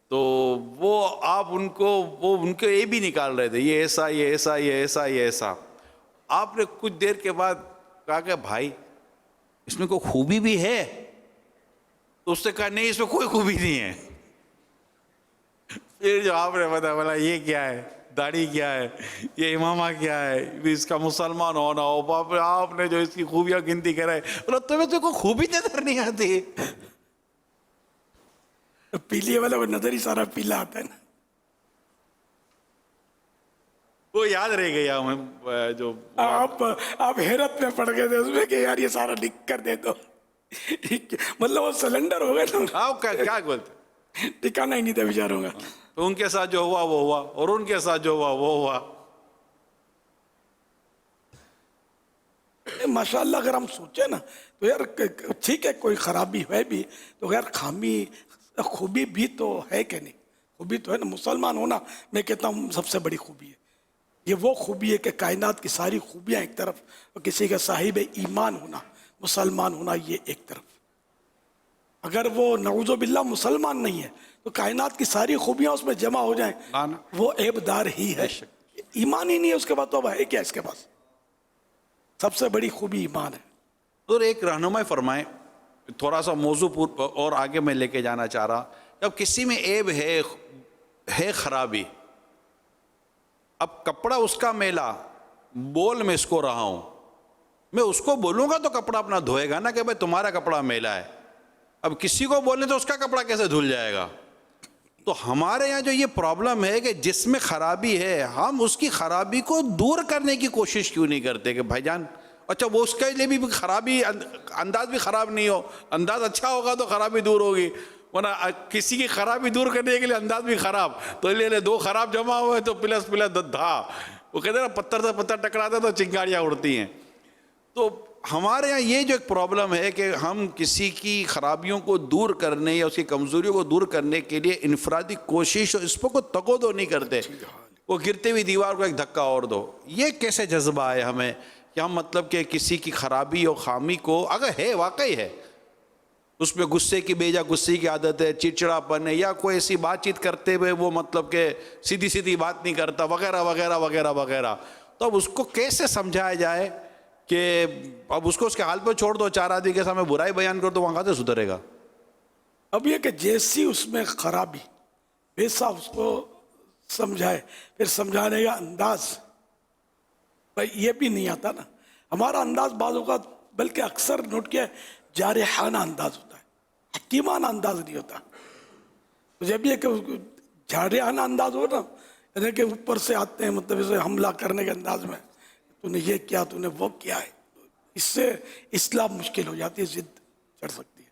تو وہ آپ ان کو یہ بھی نکال رہے تھے، یہ ایسا یہ ایسا یہ ایسا یہ ایسا. آپ نے کچھ دیر کے بعد کہا کہ بھائی اس میں کوئی خوبی بھی ہے؟ تو اس نے کہا نہیں اس میں کوئی خوبی نہیں ہے. پھر جو آپ نے بتایا بولا یہ کیا ہے، داڑھی کیا ہے، یہ امامہ کیا ہے، اس کا مسلمان ہونا ہو. آپ نے جو اس کی خوبیاں گنتی کرائے، بولا تمہیں تو کوئی خوبی نظر نہیں آتی. پیلے والا وہ نظر ہی سارا پیلا آتا ہے نا. وہ یاد رہ گیا ہمیں جو آپ حیرت میں پڑ گئے تھے اس میں کہ یار یہ سارا لکھ کر دے دو. مطلب وہ سلنڈر ہو گئے نا. آپ کیا بولتے؟ ٹھکانا ہی نہیں تھا بیچاروں کا. تو ان کے ساتھ جو ہوا وہ ہوا اور ان کے ساتھ جو ہوا وہ ہوا. ماشاءاللہ اگر ہم سوچیں نا تو یار ٹھیک ہے کوئی خرابی ہے بھی تو یار خوبی بھی تو ہے کہ نہیں؟ خوبی تو ہے نا. مسلمان ہونا میں کہتا ہوں سب سے بڑی خوبی ہے. یہ وہ خوبی ہے کہ کائنات کی ساری خوبیاں ایک طرف اور کسی کا صاحب ایمان ہونا، مسلمان ہونا یہ ایک طرف. اگر وہ نعوذ باللہ مسلمان نہیں ہے تو کائنات کی ساری خوبیاں اس میں جمع ہو جائیں وہ عیب دار ہی ہے. ایمان ہی نہیں ہے اس کے بعد تو اب ہے کیا اس کے پاس؟ سب سے بڑی خوبی ایمان ہے. اور ایک رہنمائی فرمائیں، تھوڑا سا موضوع اور آگے میں لے کے جانا چاہ رہا. جب کسی میں عیب ہے خرابی، اب کپڑا اس کا میلا، بول میں اس کو رہا ہوں، میں اس کو بولوں گا تو کپڑا اپنا دھوئے گا نا کہ بھائی تمہارا کپڑا میلا ہے. اب کسی کو بولنے تو اس کا کپڑا کیسے دھل جائے گا؟ تو ہمارے یہاں جو یہ پرابلم ہے کہ جس میں خرابی ہے ہم اس کی خرابی کو دور کرنے کی کوشش کیوں نہیں کرتے کہ بھائی جان اچھا وہ اس کے لیے بھی خرابی انداز بھی خراب نہیں ہو، انداز اچھا ہوگا تو خرابی دور ہوگی. ورنہ کسی کی خرابی دور کرنے کے لیے انداز بھی خراب، تو لے دو خراب جمع ہوئے تو پلس دھا. وہ کہتے ہیں نا پتھر سے پتھر ٹکراتا تو چنگاریاں اڑتی ہیں. تو ہمارے یہاں یہ جو ایک پرابلم ہے کہ ہم کسی کی خرابیوں کو دور کرنے یا اس کی کمزوریوں کو دور کرنے کے لیے انفرادی کوشش اور اس کو تگودو نہیں کرتے. وہ گرتے ہوئی دیوار کو ایک دھکا اور دو. یہ کیسے جذبہ ہے ہمیں کہ ہم مطلب کہ کسی کی خرابی اور خامی کو اگر ہے واقعی ہے اس میں غصے کی بیجا غصے کی عادت ہے، چڑچڑاپن ہے، یا کوئی ایسی بات چیت کرتے ہوئے وہ مطلب کہ سیدھی بات نہیں کرتا وغیرہ وغیرہ وغیرہ وغیرہ، تو اب اس کو کیسے سمجھایا جائے کہ اب اس کو اس کے حال پہ چھوڑ دو، چار آدمی کے سامنے برائی بیان کر دو، وہاں کہاں سے سدھرے گا؟ اب یہ کہ جیسی اس میں خرابی ویسا اس کو سمجھائے، پھر سمجھانے کا انداز بھائی یہ بھی نہیں آتا نا. ہمارا انداز بعض اوقات بلکہ اکثر نوٹ کیا ہے جارحانہ انداز ہوتا ہے، حکیمانہ انداز نہیں ہوتا. تو جب یہ کہ جارحانہ انداز ہو نا، یعنی کہ اوپر سے آتے ہیں مطلب اسے حملہ کرنے کے انداز میں، تو نے یہ کیا، تو نے وہ کیا ہے، اس سے اصلاح مشکل ہو جاتی ہے، ضد چڑھ سکتی ہے.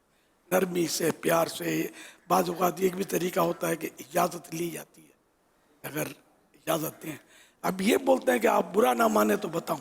نرمی سے پیار سے بعض اوقات ایک بھی طریقہ ہوتا ہے کہ اجازت لی جاتی ہے. اگر اجازت دیں، اب یہ بولتے ہیں کہ آپ برا نہ مانے تو بتاؤں،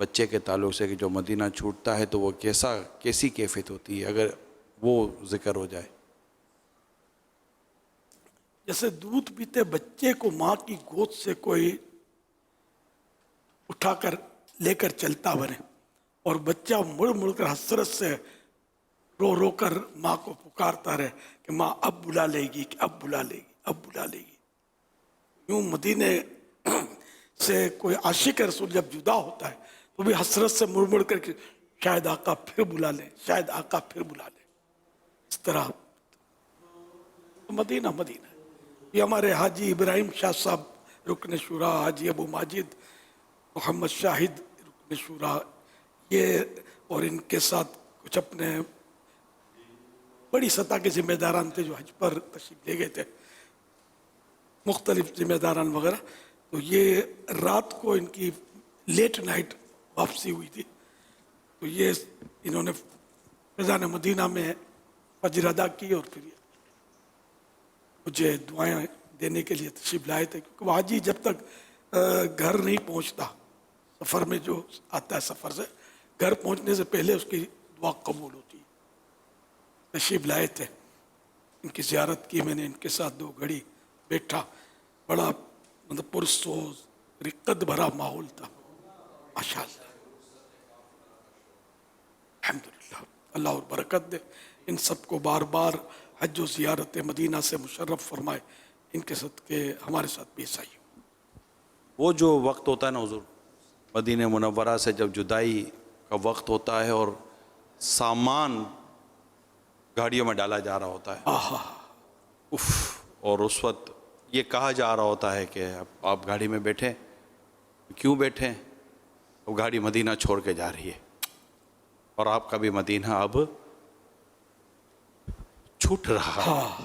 بچے کے تعلق سے کہ جو مدینہ چھوٹتا ہے تو وہ کیسی کیفیت ہوتی ہے، اگر وہ ذکر ہو جائے۔ جیسے دودھ پیتے بچے کو ماں کی گود سے کوئی اٹھا کر لے کر چلتا بنے، اور بچہ مڑ مڑ کر حسرت سے رو رو کر ماں کو پکارتا رہے کہ ماں اب بلا لے گی، کہ اب بلا لے گی، اب بلا لے گی۔ یوں مدینے سے کوئی عاشق رسول جب جدا ہوتا ہے تو بھی حسرت سے مڑ مڑ کر کے شاید آقا پھر بلا لیں، شاید آقا پھر بلا لیں۔ اس طرح مدینہ مدینہ۔ یہ ہمارے حاجی ابراہیم شاہ صاحب رکن شورا، حاجی ابو ماجد محمد شاہد رکن شورا، یہ اور ان کے ساتھ کچھ اپنے بڑی سطح کے ذمہ داران تھے جو حج پر تشریف لے گئے تھے، مختلف ذمہ داران وغیرہ، تو یہ رات کو ان کی لیٹ نائٹ واپسی ہوئی تھی، تو یہ انہوں نے فیضان مدینہ میں فجر ادا کی اور پھر مجھے دعائیں دینے کے لیے تشریف لائے تھے، کیونکہ وہ حاجی جب تک گھر نہیں پہنچتا، سفر میں جو آتا ہے سفر سے گھر پہنچنے سے پہلے اس کی دعا قبول ہوتی ہے۔ تشریف لائے تھے، ان کی زیارت کی میں نے، ان کے ساتھ 2 گھڑی بیٹھا، بڑا مطلب پرسوز رقت بھرا ماحول تھا، ماشاءاللہ، الحمدللہ۔ اللہ اور برکت دے، ان سب کو بار بار حج و زیارت مدینہ سے مشرف فرمائے، ان کے صدقے ہمارے ساتھ بھی ایسا ہی۔ وہ جو وقت ہوتا ہے نا حضور، مدینہ منورہ سے جب جدائی کا وقت ہوتا ہے اور سامان گاڑیوں میں ڈالا جا رہا ہوتا ہے، اور اس وقت یہ کہا جا رہا ہوتا ہے کہ آپ گاڑی میں بیٹھیں، کیوں بیٹھیں؟ وہ گاڑی مدینہ چھوڑ کے جا رہی ہے، اور آپ کا بھی مدینہ اب چھوٹ رہا ہے۔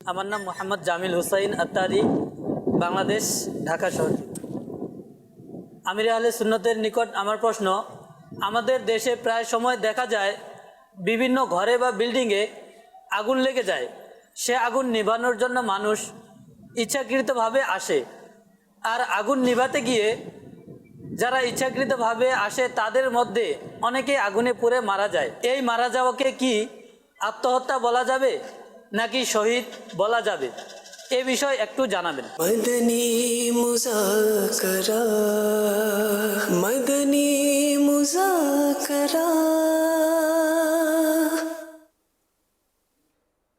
আমার নাম মোহাম্মদ জামিল হুসাইন আত্তারি, বাংলাদেশ, ঢাকা শহর। আমির আহলে সুন্নতের নিকট আমার প্রশ্ন, আমাদের দেশে প্রায় সময় দেখা যায় বিভিন্ন ঘরে বা বিল্ডিংয়ে আগুন লেগে যায়, সে আগুন নিভানোর জন্য মানুষ ইচ্ছাকৃতভাবে আসে, আর আগুন নিভাতে গিয়ে যারা ইচ্ছাকৃতভাবে আসে তাদের মধ্যে অনেকে আগুনে পুড়ে মারা যায়। এই মারা যাওয়াকে কি আত্মহত্যা বলা যাবে নাকি শহীদ বলা যাবে, এ বিষয়ে একটু জানাবেন। মদনী মুজাকরা, মদনী মুজাকরা।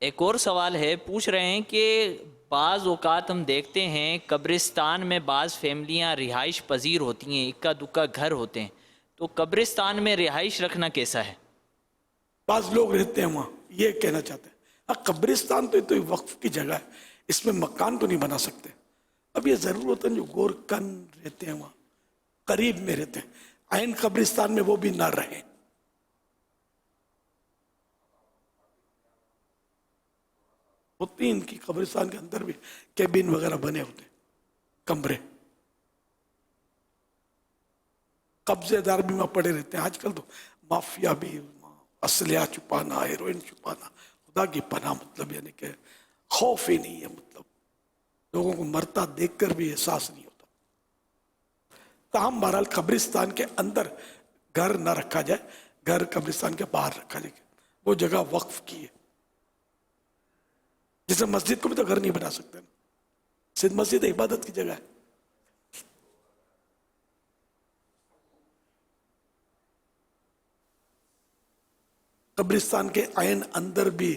ایک اور سوال ہے، پوچھ رہے ہیں کہ بعض اوقات ہم دیکھتے ہیں قبرستان میں بعض فیملیاں رہائش پذیر ہوتی ہیں، اکا دکا گھر ہوتے ہیں، تو قبرستان میں رہائش رکھنا کیسا ہے؟ بعض لوگ رہتے ہیں وہاں، یہ کہنا چاہتے ہیں قبرستان تو وقف کی جگہ ہے، اس میں مکان تو نہیں بنا سکتے. اب یہ ضرور ہوتا ہے جو گورکن رہتے ہیں وہاں قریب میں رہتے ہیں، عین قبرستان میں وہ بھی نہ رہیں. ہوتی ان کی قبرستان کے اندر بھی کیبن وغیرہ بنے ہوتے ہیں، کمرے. قبضے دار بھی وہاں پڑے رہتے ہیں. آج کل تو مافیا بھی، اسلحہ چھپانا، ہیروئن چھپانا، خدا کی پناہ. مطلب یعنی کہ خوف ہی نہیں ہے، مطلب لوگوں کو مرتا دیکھ کر بھی احساس نہیں ہوتا. تاہم بہرحال قبرستان کے اندر گھر نہ رکھا جائے، گھر قبرستان کے باہر رکھا جائے، وہ جگہ وقف کی ہے. جیسے مسجد کو بھی تو گھر نہیں بنا سکتے نا، صرف مسجد عبادت کی جگہ ہے. قبرستان کے عین اندر بھی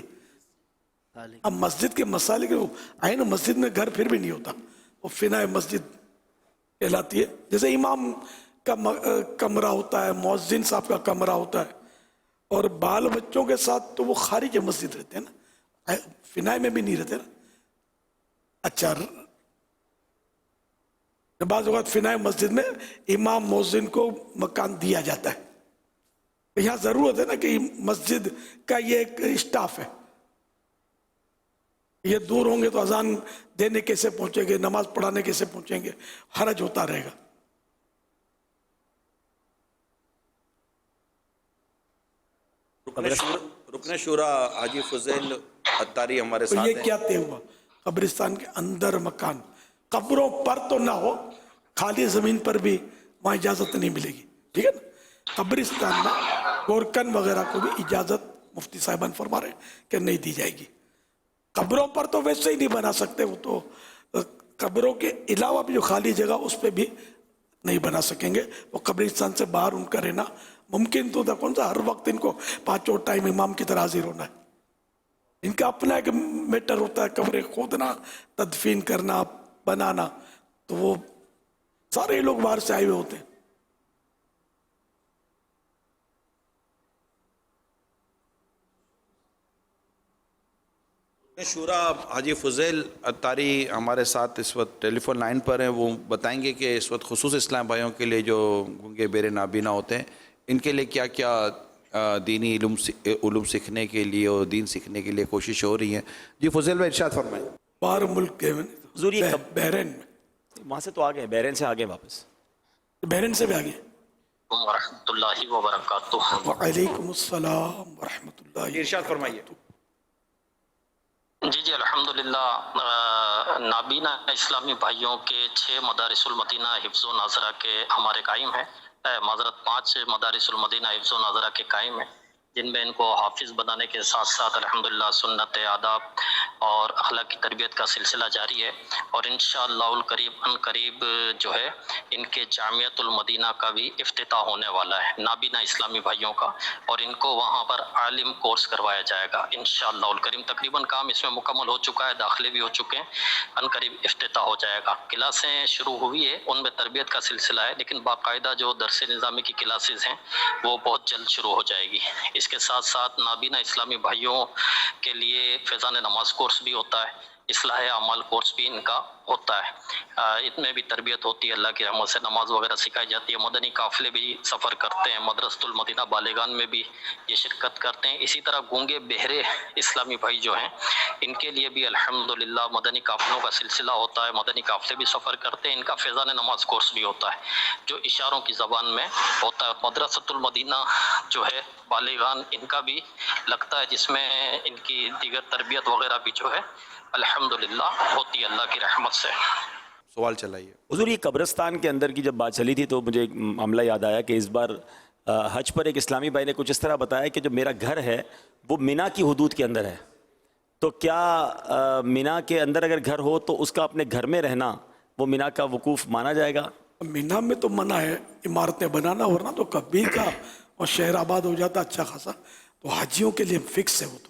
اب مسجد کے مسالے کے عین مسجد میں گھر پھر بھی نہیں ہوتا، وہ فنائے مسجد کہلاتی ہے. جیسے امام کا کمرہ ہوتا ہے، مؤذن صاحب کا کمرہ ہوتا ہے، اور بال بچوں کے ساتھ تو وہ خارج مسجد رہتے ہیں نا، فنائے میں بھی نہیں رہتے نا. اچھا، بعض اوقات فنائے مسجد میں امام مؤذن کو مکان دیا جاتا ہے. یہاں ضرورت ہے نا کہ مسجد کا یہ ایک اسٹاف ہے، یہ دور ہوں گے تو اذان دینے کیسے پہنچیں گے، نماز پڑھانے کیسے پہنچیں گے، حرج ہوتا رہے گا. رکن شورا حاجی فضیل اتاری ہمارے تو ساتھ یہ ہیں. کیا طے ہوا؟ قبرستان کے اندر مکان، قبروں پر تو نہ ہو، خالی زمین پر بھی وہاں اجازت نہیں ملے گی. ٹھیک ہے نا؟ قبرستان میں گورکن وغیرہ کو بھی اجازت مفتی صاحبان فرما رہے ہیں کہ نہیں دی جائے گی. قبروں پر تو ویسے ہی نہیں بنا سکتے، وہ تو قبروں کے علاوہ بھی جو خالی جگہ اس پہ بھی نہیں بنا سکیں گے. وہ قبرستان سے باہر ان کا رہنا ممکن تو تھا. کون سا ہر وقت ان کو پانچوں ٹائم امام کی طرح حاضر ہونا ہے؟ ان کا اپنا ایک میٹر ہوتا ہے، قبریں کھودنا، تدفین کرنا، بنانا. تو وہ سارے لوگ باہر سے آئے ہوئے ہوتے ہیں. شورا حاجی فضیل اتاری ہمارے ساتھ اس وقت ٹیلی فون لائن پر ہیں. وہ بتائیں گے کہ اس وقت خصوص اسلام بھائیوں کے لیے جو گونگے بہرے نابینا ہوتے ہیں، ان کے لیے کیا کیا دینی علوم سیکھنے کے لیے اور دین سیکھنے کے لیے کوشش ہو رہی ہیں. جی فضیل بھائی ارشاد فرمائیں. باہر ملک گئے ہوئے حضور یہ بحرین میں، وہاں سے تو آگے، بحرین سے آگے واپس. بحرین سے بھی آگے. ورحمۃ اللہ وبرکاتہ. وعلیکم السلام ورحمۃ اللہ. ارشاد فرمائیے. جی الحمدللہ نابینا اسلامی بھائیوں کے 6 مدارس المدینہ حفظ و ناظرہ کے ہمارے قائم ہیں. معذرت 5 مدارس المدینہ حفظ و ناظرہ کے قائم ہیں، جن میں ان کو حافظ بنانے کے ساتھ ساتھ الحمدللہ سنت، آداب اور اخلاق کی تربیت کا سلسلہ جاری ہے. اور انشاءاللہ القریب ان قریب جو ہے ان کے جامعۃ المدینہ کا بھی افتتاح ہونے والا ہے، نابینا اسلامی بھائیوں کا، اور ان کو وہاں پر عالم کورس کروایا جائے گا انشاءاللہ الکریم. تقریباً کام اس میں مکمل ہو چکا ہے، داخلے بھی ہو چکے ہیں، ان قریب افتتاح ہو جائے گا. کلاسیں شروع ہوئی ہے، ان میں تربیت کا سلسلہ ہے، لیکن باقاعدہ جو درس نظامی کی کلاسز ہیں وہ بہت جلد شروع ہو جائے گی. اس کے ساتھ ساتھ نابینا اسلامی بھائیوں کے لیے فیضان نماز کورس بھی ہوتا ہے، اصلاح اعمال کورس بھی ان کا ہوتا ہے. ان میں بھی تربیت ہوتی ہے، اللہ کی رحمت سے نماز وغیرہ سکھائی جاتی ہے. مدنی قافلے بھی سفر کرتے ہیں، مدرسۃ المدینہ بالغان میں بھی یہ شرکت کرتے ہیں. اسی طرح گونگے بہرے اسلامی بھائی جو ہیں ان کے لیے بھی الحمدللہ مدنی قافلوں کا سلسلہ ہوتا ہے، مدنی قافلے بھی سفر کرتے ہیں. ان کا فیضان نماز کورس بھی ہوتا ہے جو اشاروں کی زبان میں ہوتا ہے. مدرسۃ المدینہ جو ہے بالغان ان کا بھی لگتا ہے، جس میں ان کی دیگر تربیت وغیرہ بھی جو ہے الحمدللہ ہوتی ہے اللہ کی رحمت سے. سوال چلائیے. حضور یہ قبرستان کے اندر کی جب بات چلی تھی تو مجھے ایک معاملہ یاد آیا کہ اس بار حج پر ایک اسلامی بھائی نے کچھ اس طرح بتایا کہ جو میرا گھر ہے وہ مینا کی حدود کے اندر ہے، تو کیا مینا کے اندر اگر گھر ہو تو اس کا اپنے گھر میں رہنا وہ مینا کا وقوف مانا جائے گا؟ مینا میں تو منع ہے عمارتیں بنانا، ورنہ تو کبھی کا اور شہر آباد ہو جاتا اچھا خاصا. تو حاجیوں کے لیے فکس ہے وہ تو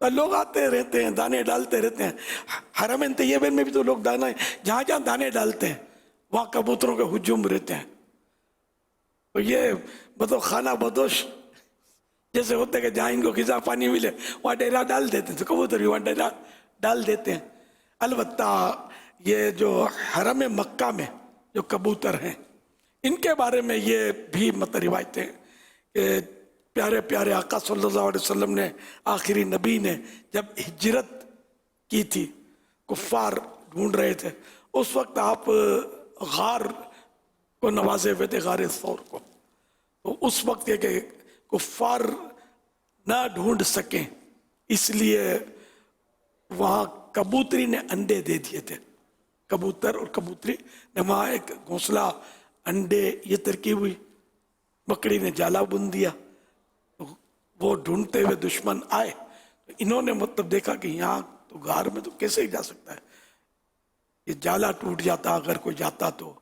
تو لوگ آتے رہتے ہیں، دانے ڈالتے رہتے ہیں. حرمین طیبین میں بھی تو لوگ دانا جہاں جہاں دانے ڈالتے ہیں وہاں کبوتروں کے ہجوم رہتے ہیں. تو یہ بدو خانہ بدوش جیسے ہوتے کہ جہاں ان کو غذا پانی ملے وہاں ڈیرا ڈال دیتے ہیں، تو کبوتر بھی وہاں ڈیرا ڈال دیتے ہیں. البتہ یہ جو حرم مکہ میں جو کبوتر ہیں ان کے بارے میں یہ بھی مطلب روایتیں کہ پیارے پیارے آقا صلی اللہ علیہ وسلم نے، آخری نبی نے جب ہجرت کی تھی، کفار ڈھونڈ رہے تھے، اس وقت آپ غار کو نوازے ہوئے تھے، غار ثور کو. تو اس وقت یہ کہ کفار نہ ڈھونڈ سکیں اس لیے وہاں کبوتری نے انڈے دے دیے تھے. کبوتر اور کبوتری نے وہاں ایک گھونسلہ، انڈے، یہ ترکیب ہوئی. مکڑی نے جالا بن دیا. وہ ڈھونڈتے ہوئے دشمن آئے، انہوں نے مطلب دیکھا کہ یہاں تو غار میں تو کیسے ہی جا سکتا ہے، یہ جالا ٹوٹ جاتا اگر کوئی جاتا تو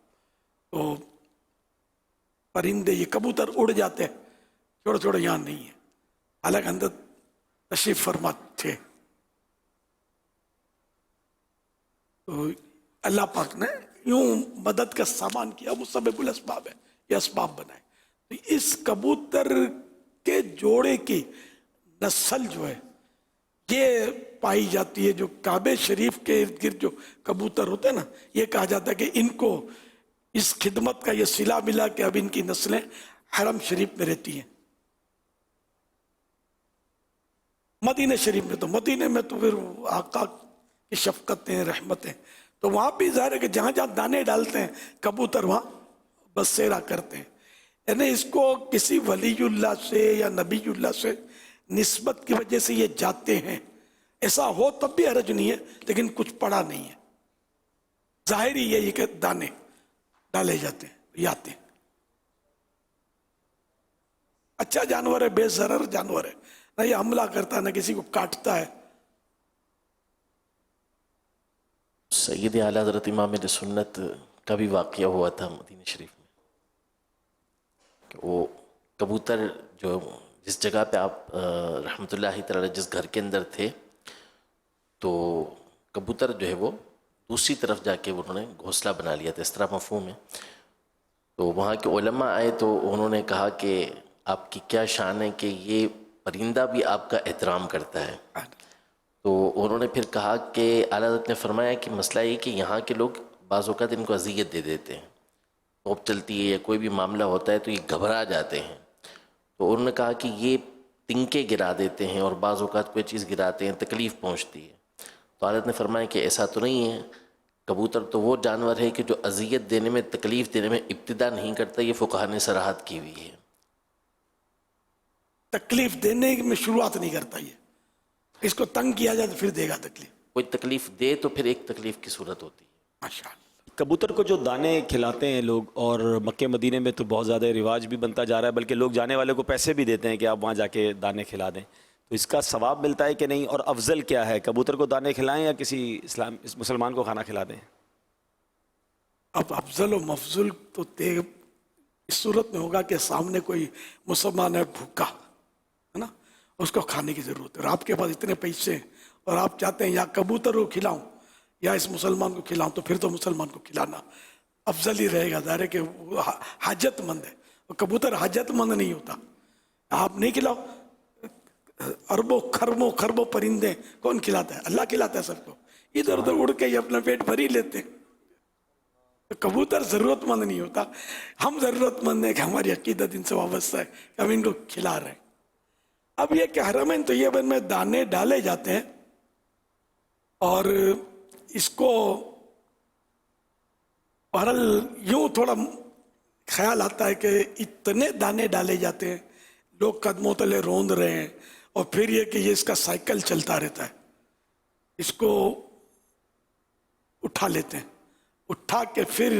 پرندے یہ کبوتر اڑ جاتے، چھوڑے چھوڑے یہاں نہیں ہے. حالانکہ اندر تشریف فرما تھے. تو اللہ پاک نے یوں مدد کا سامان کیا، وہ سبب الاسباب ہے، یہ اسباب بنائے. تو اس کبوتر کے جوڑے کی نسل جو ہے یہ پائی جاتی ہے. جو کعبہ شریف کے ارد گرد جو کبوتر ہوتے ہیں نا، یہ کہا جاتا ہے کہ ان کو اس خدمت کا یہ صلہ ملا کہ اب ان کی نسلیں حرم شریف میں رہتی ہیں. مدینہ شریف میں تو مدینہ میں تو پھر آقا کی شفقتیں، رحمتیں، تو وہاں بھی ظاہر ہے کہ جہاں جہاں دانے ڈالتے ہیں کبوتر وہاں بسیرا کرتے ہیں. یعنی اس کو کسی ولی اللہ سے یا نبی اللہ سے نسبت کی وجہ سے یہ جاتے ہیں، ایسا ہو تب بھی حرج نہیں ہے، لیکن کچھ پڑا نہیں ہے. ظاہری یہی کہ دانے ڈالے جاتے ہیں، یہ آتے ہیں. اچھا جانور ہے، بے ضرر جانور ہے، نہ یہ حملہ کرتا نہ کسی کو کاٹتا ہے. سید اعلیٰ حضرت امام اہل سنت کا بھی واقعہ ہوا تھا مدینہ شریف میں کہ وہ کبوتر جو جس جگہ پہ آپ رحمۃ اللہ تعالی جس گھر کے اندر تھے، تو کبوتر جو ہے وہ دوسری طرف جا کے انہوں نے گھونسلہ بنا لیا تھا، اس طرح مفہوم ہے. تو وہاں کے علماء آئے تو انہوں نے کہا کہ آپ کی کیا شان ہے کہ یہ پرندہ بھی آپ کا احترام کرتا ہے. تو انہوں نے پھر کہا کہ اعلیٰ حضرت نے فرمایا کہ مسئلہ یہ کہ یہاں کے لوگ بعض اوقات ان کو اذیت دے دیتے ہیں، توپ چلتی ہے یا کوئی بھی معاملہ ہوتا ہے تو یہ گھبرا جاتے ہیں. تو انہوں نے کہا کہ یہ تنکے گرا دیتے ہیں اور بعض اوقات کوئی چیز گراتے ہیں تکلیف پہنچتی ہے. تو حضرت نے فرمایا کہ ایسا تو نہیں ہے، کبوتر تو وہ جانور ہے کہ جو اذیت دینے میں، تکلیف دینے میں ابتدا نہیں کرتا. یہ فقہاء نے صراحت کی ہوئی ہے، تکلیف دینے میں شروعات نہیں کرتا. یہ اس کو تنگ کیا جائے تو پھر دے گا تکلیف. کوئی تکلیف دے تو پھر ایک تکلیف کی صورت ہوتی ہے. ماشاءاللہ. کبوتر کو جو دانے کھلاتے ہیں لوگ، اور مکہ مدینے میں تو بہت زیادہ رواج بھی بنتا جا رہا ہے، بلکہ لوگ جانے والے کو پیسے بھی دیتے ہیں کہ آپ وہاں جا کے دانے کھلا دیں. تو اس کا ثواب ملتا ہے کہ نہیں، اور افضل کیا ہے، کبوتر کو دانے کھلائیں یا کسی مسلمان کو کھانا کھلا دیں؟ اب افضل و مفضل تو اس صورت میں ہوگا کہ سامنے کوئی مسلمان ہے بھوکا ہے نا، اس کو کھانے کی ضرورت ہے، اور آپ کے پاس اتنے پیسے ہیں اور آپ چاہتے ہیں یا کبوتر کو کھلاؤں یا اس مسلمان کو کھلاؤں، تو پھر تو مسلمان کو کھلانا افضل ہی رہے گا. ظاہر ہے کہ وہ حاجت مند ہے، کبوتر حاجت مند نہیں ہوتا. آپ نہیں کھلاؤ، اربوں خربوں پرندے کون کھلاتا ہے؟ اللہ کھلاتا ہے سب کو. ادھر ادھر اڑ کے یہ اپنا پیٹ بھر ہی لیتے ہیں. کبوتر ضرورت مند نہیں ہوتا، ہم ضرورت مند ہیں کہ ہماری عقیدت ان سے وابستہ ہے کہ ہم ان کو کھلا رہے ہیں. اب یہ کہ حرمین طیبین میں دانے ڈالے جاتے ہیں، اور اس کو بہرحال یوں تھوڑا خیال آتا ہے کہ اتنے دانے ڈالے جاتے ہیں، لوگ قدموں تلے روند رہے ہیں، اور پھر یہ کہ یہ اس کا سائیکل چلتا رہتا ہے. اس کو اٹھا لیتے ہیں، اٹھا کے پھر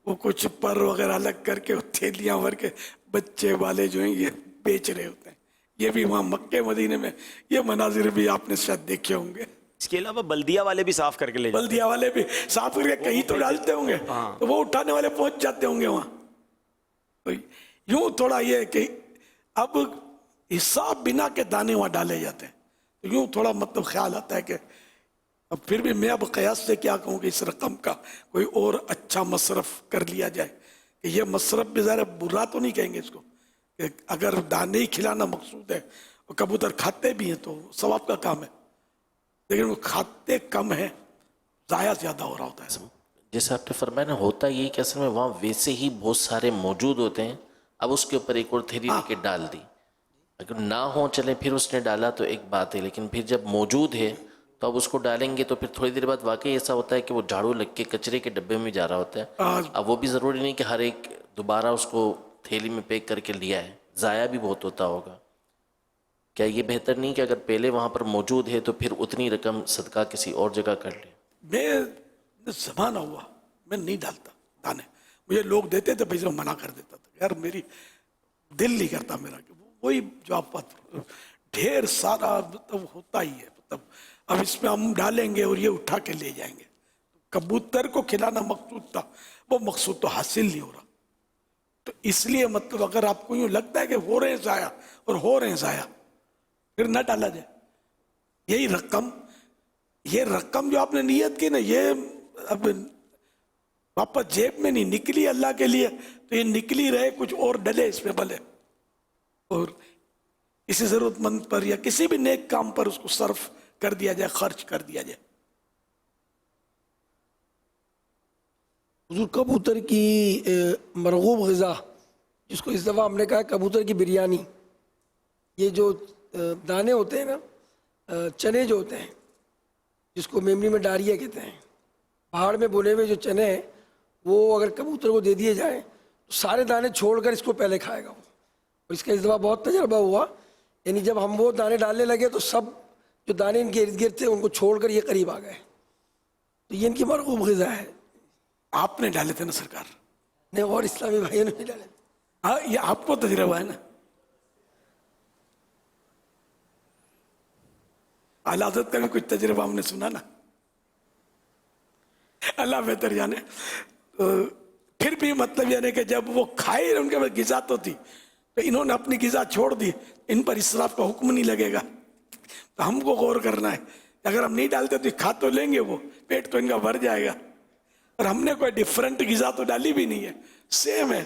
وہ کچھ پر وغیرہ الگ کر کے تھیلیاں بھر کے بچے والے جو ہیں یہ بیچ رہے ہوتے ہیں. یہ بھی وہاں مکہ مدینے میں یہ مناظر بھی آپ نے شاید دیکھے ہوں گے. اس کے علاوہ بلدیہ والے بھی صاف کر کے لے جاتے ہیں. بلدیہ والے بھی صاف کر کے کہیں تو ڈالتے ہوں گے، تو وہ اٹھانے والے پہنچ جاتے ہوں گے وہاں. تو یوں تھوڑا یہ کہ اب حساب بنا کے دانے وہاں ڈالے جاتے ہیں. تو یوں تھوڑا مطلب خیال آتا ہے کہ اب پھر بھی میں اب قیاس سے کیا کہوں کہ اس رقم کا کوئی اور اچھا مصرف کر لیا جائے کہ یہ مصرف بھی ذرا برا تو نہیں کہیں گے اس کو کہ اگر دانے ہی کھلانا مقصود ہے اور کبوتر کھاتے بھی ہیں تو ثواب کا کام ہے، لیکن وہ کھاتے کم ہیں، ضائع زیادہ ہو رہا ہوتا ہے. جیسے آپ نے فرمایا نا، ہوتا یہ کہ اصل میں وہاں ویسے ہی بہت سارے موجود ہوتے ہیں، اب اس کے اوپر ایک اور تھیلی لے کے ڈال دی. اگر نہ ہو چلیں پھر اس نے ڈالا تو ایک بات ہے، لیکن پھر جب موجود ہے تو اب اس کو ڈالیں گے تو پھر تھوڑی دیر بعد واقعی ایسا ہوتا ہے کہ وہ جھاڑو لگ کے کچرے کے ڈبے میں جا رہا ہوتا ہے. اب وہ بھی ضروری نہیں کہ ہر ایک دوبارہ اس کو تھیلی میں پیک کر کے لیا ہے، ضائع بھی بہت ہوتا ہوگا. کیا یہ بہتر نہیں کہ اگر پہلے وہاں پر موجود ہے تو پھر اتنی رقم صدقہ کسی اور جگہ کر لیں؟ میں زمانہ ہوا میں نہیں ڈالتا دانے، مجھے لوگ دیتے تھے پیسے، منع کر دیتا تھا، یار میری دل نہیں کرتا میرا کہ وہی جو آپ ڈھیر سارا مطلب ہوتا ہی ہے، مطلب اب اس میں ہم ڈالیں گے اور یہ اٹھا کے لے جائیں گے. کبوتر کو کھلانا مقصود تھا، وہ مقصود تو حاصل نہیں ہو رہا. تو اس لیے مطلب اگر آپ کو یوں لگتا ہے کہ ہو رہے ہیں ضائع اور ہو رہے ہیں ضائع، پھر نہ ڈالا جائے. یہ رقم جو آپ نے نیت کی نا، یہ اب واپس جیب میں نہیں نکلی اللہ کے لیے، تو یہ نکلی رہے، کچھ اور ڈلے اس میں بھلے، اور کسی ضرورت مند پر یا کسی بھی نیک کام پر اس کو صرف کر دیا جائے، خرچ کر دیا جائے. حضور کبوتر کی مرغوب غذا، جس کو اس دفعہ ہم نے کہا کبوتر کی بریانی، یہ جو دانے ہوتے ہیں نا، چنے جو ہوتے ہیں جس کو میمری میں ڈاریا کہتے ہیں، پہاڑ میں بنے ہوئے جو چنے ہیں، وہ اگر کبوتر کو دے دیے جائیں تو سارے دانے چھوڑ کر اس کو پہلے کھائے گا وہ. اور اس کا اس دفعہ بہت تجربہ ہوا، یعنی جب ہم وہ دانے ڈالنے لگے تو سب جو دانے ان کے ارد گرد تھے ان کو چھوڑ کر یہ قریب آ گئے. تو یہ ان کی مرغوب غذا ہے. آپ نے ڈالے تھے نا سرکار؟ نہیں، اور اسلامی بھائیوں نے بھی ڈالے. ہاں، یہ آپ کو تجربہ ہے نا. اعلیٰ حضرت کا بھی کچھ تجربہ ہم نے سنا نا، اللہ بہتر جانے. پھر بھی مطلب یعنی کہ جب وہ کھائے ان کے پاس غذا تو تھی، تو انہوں نے اپنی غذا چھوڑ دی. ان پر اسراف کا حکم نہیں لگے گا، تو ہم کو غور کرنا ہے. اگر ہم نہیں ڈالتے تو کھا تو لیں گے، وہ پیٹ تو ان کا بھر جائے گا. اور ہم نے کوئی ڈیفرنٹ غذا تو ڈالی بھی نہیں ہے، سیم ہے.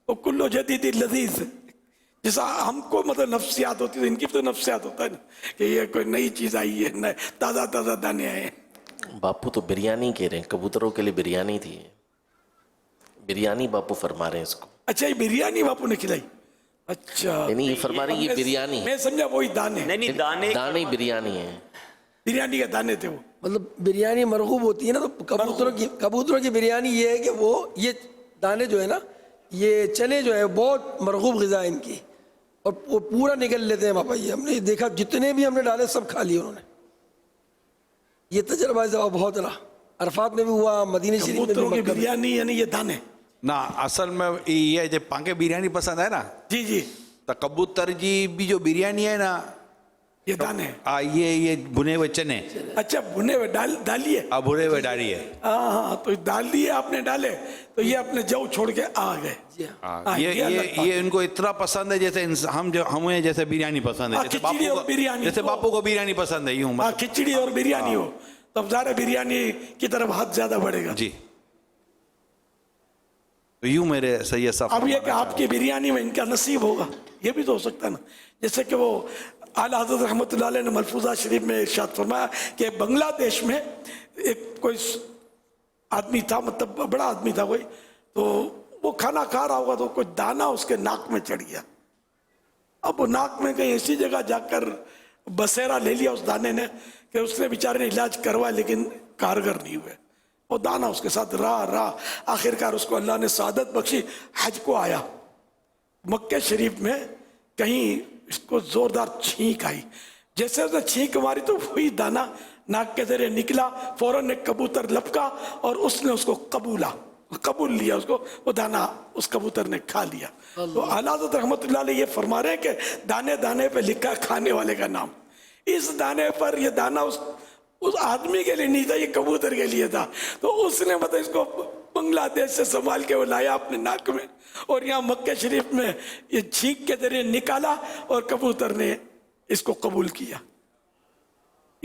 وہ کلو جدید لذیذ، جیسا ہم کو مطلب نفسیات ہوتی ہے، ان کی تو نفسیات ہوتا ہے نا کہ یہ کوئی نئی چیز آئی ہے، نئے تازہ تازہ دانے آئے ہیں. باپو تو بریانی کہہ رہے ہیں، کبوتروں کے لیے بریانی تھی، بریانی باپو فرما رہے ہیں اس کو. اچھا، یہ بریانی باپو نے کھلائی؟ اچھا، نہیں، یہ فرما رہے ہیں یہ بریانی ہے. میں سمجھا وہی دانے. نہیں، دانے بریانی ہے، بریانی کے دانے تھے وہ. مطلب بریانی مرغوب ہوتی ہے نا، تو کبوتروں کی بریانی یہ ہے کہ وہ یہ دانے جو ہے نا، یہ چنے جو ہے بہت مرغوب غذا ہے ان کی، اور وہ پورا نکل لیتے ہیں پاپا. یہ ہم نے دیکھا، جتنے بھی ہم نے ڈالے سب کھا لیے انہوں نے. یہ تجربہ بہت رہا، عرفات میں بھی ہوا، مدینہ شریف میں بھی. کبوتروں کی بریانی یعنی یہ دانے نا. اصل میں یہ جو پانکے بریانی پسند ہے نا، جی جی، تو کبوتر جی بھی جو بریانی ہے نا، یہ دانے، یہ بنے ہوئے چنے. اچھا، بنے ہوئے ڈالیے. بھنے ہوئے ڈالیے. ہاں، تو ڈال دیے آپ نے، ڈالے تو یہ اپنے جو چھوڑ کے آ گئے. یہ ان کو اتنا پسند ہے جیسے ہمیں جیسے بریانی پسند ہے، جیسے باپو کو بریانی پسند ہے. یوں کھچڑی اور بریانی ہو تو اب ظاہر بریانی کی طرف ہاتھ زیادہ بڑھے گا. جی، تو یوں میرے سید صاحب. اب یہ کہ آپ کی بریانی میں ان کا نصیب ہوگا، یہ بھی تو ہو سکتا ہے نا. جیسے کہ وہ اعلیٰ حضرت رحمۃ اللہ علیہ نے ملفوظہ شریف میں ارشاد فرمایا کہ بنگلہ دیش میں ایک کوئی آدمی تھا، مطلب بڑا آدمی تھا کوئی، تو وہ کھانا کھا رہا ہوگا تو کوئی دانہ اس کے ناک میں چڑھ گیا. اب وہ ناک میں کہیں ایسی جگہ جا کر بسیرا لے لیا اس دانے نے کہ اس نے بیچارے نے علاج کروایا لیکن کارگر نہیں ہوئے. وہ دانہ اس کے ساتھ راہ آخرکار اس کو اللہ نے سعادت بخشی. حج کو آیا، مکہ شریف میں کہیں اس کو زوردار چھینک آئی. جیسے اس نے چھینک ماری تو وہی دانہ ناک کے ذریعے نکلا، فوراً ایک کبوتر لپکا اور اس نے اس کو قبول لیا، اس کو وہ دانہ اس کبوتر نے کھا لیا. تو اعلیٰ حضرت رحمۃ اللہ علیہ یہ فرما رہے ہیں کہ دانے دانے پہ لکھا کھانے والے کا نام. اس دانے پر یہ دانہ اس آدمی کے لیے نہیں تھا، یہ کبوتر کے لیے تھا. تو اس نے مطلب اس کو بنگلہ دیش سے سنبھال کے وہ لایا اپنے ناک میں، اور یہاں مکہ شریف میں یہ چھینک کے ذریعے نکالا اور کبوتر نے اس کو قبول کیا.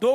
2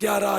11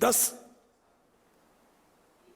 10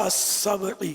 as-sab'i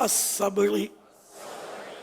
as-sab'i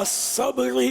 as-sab'i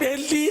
1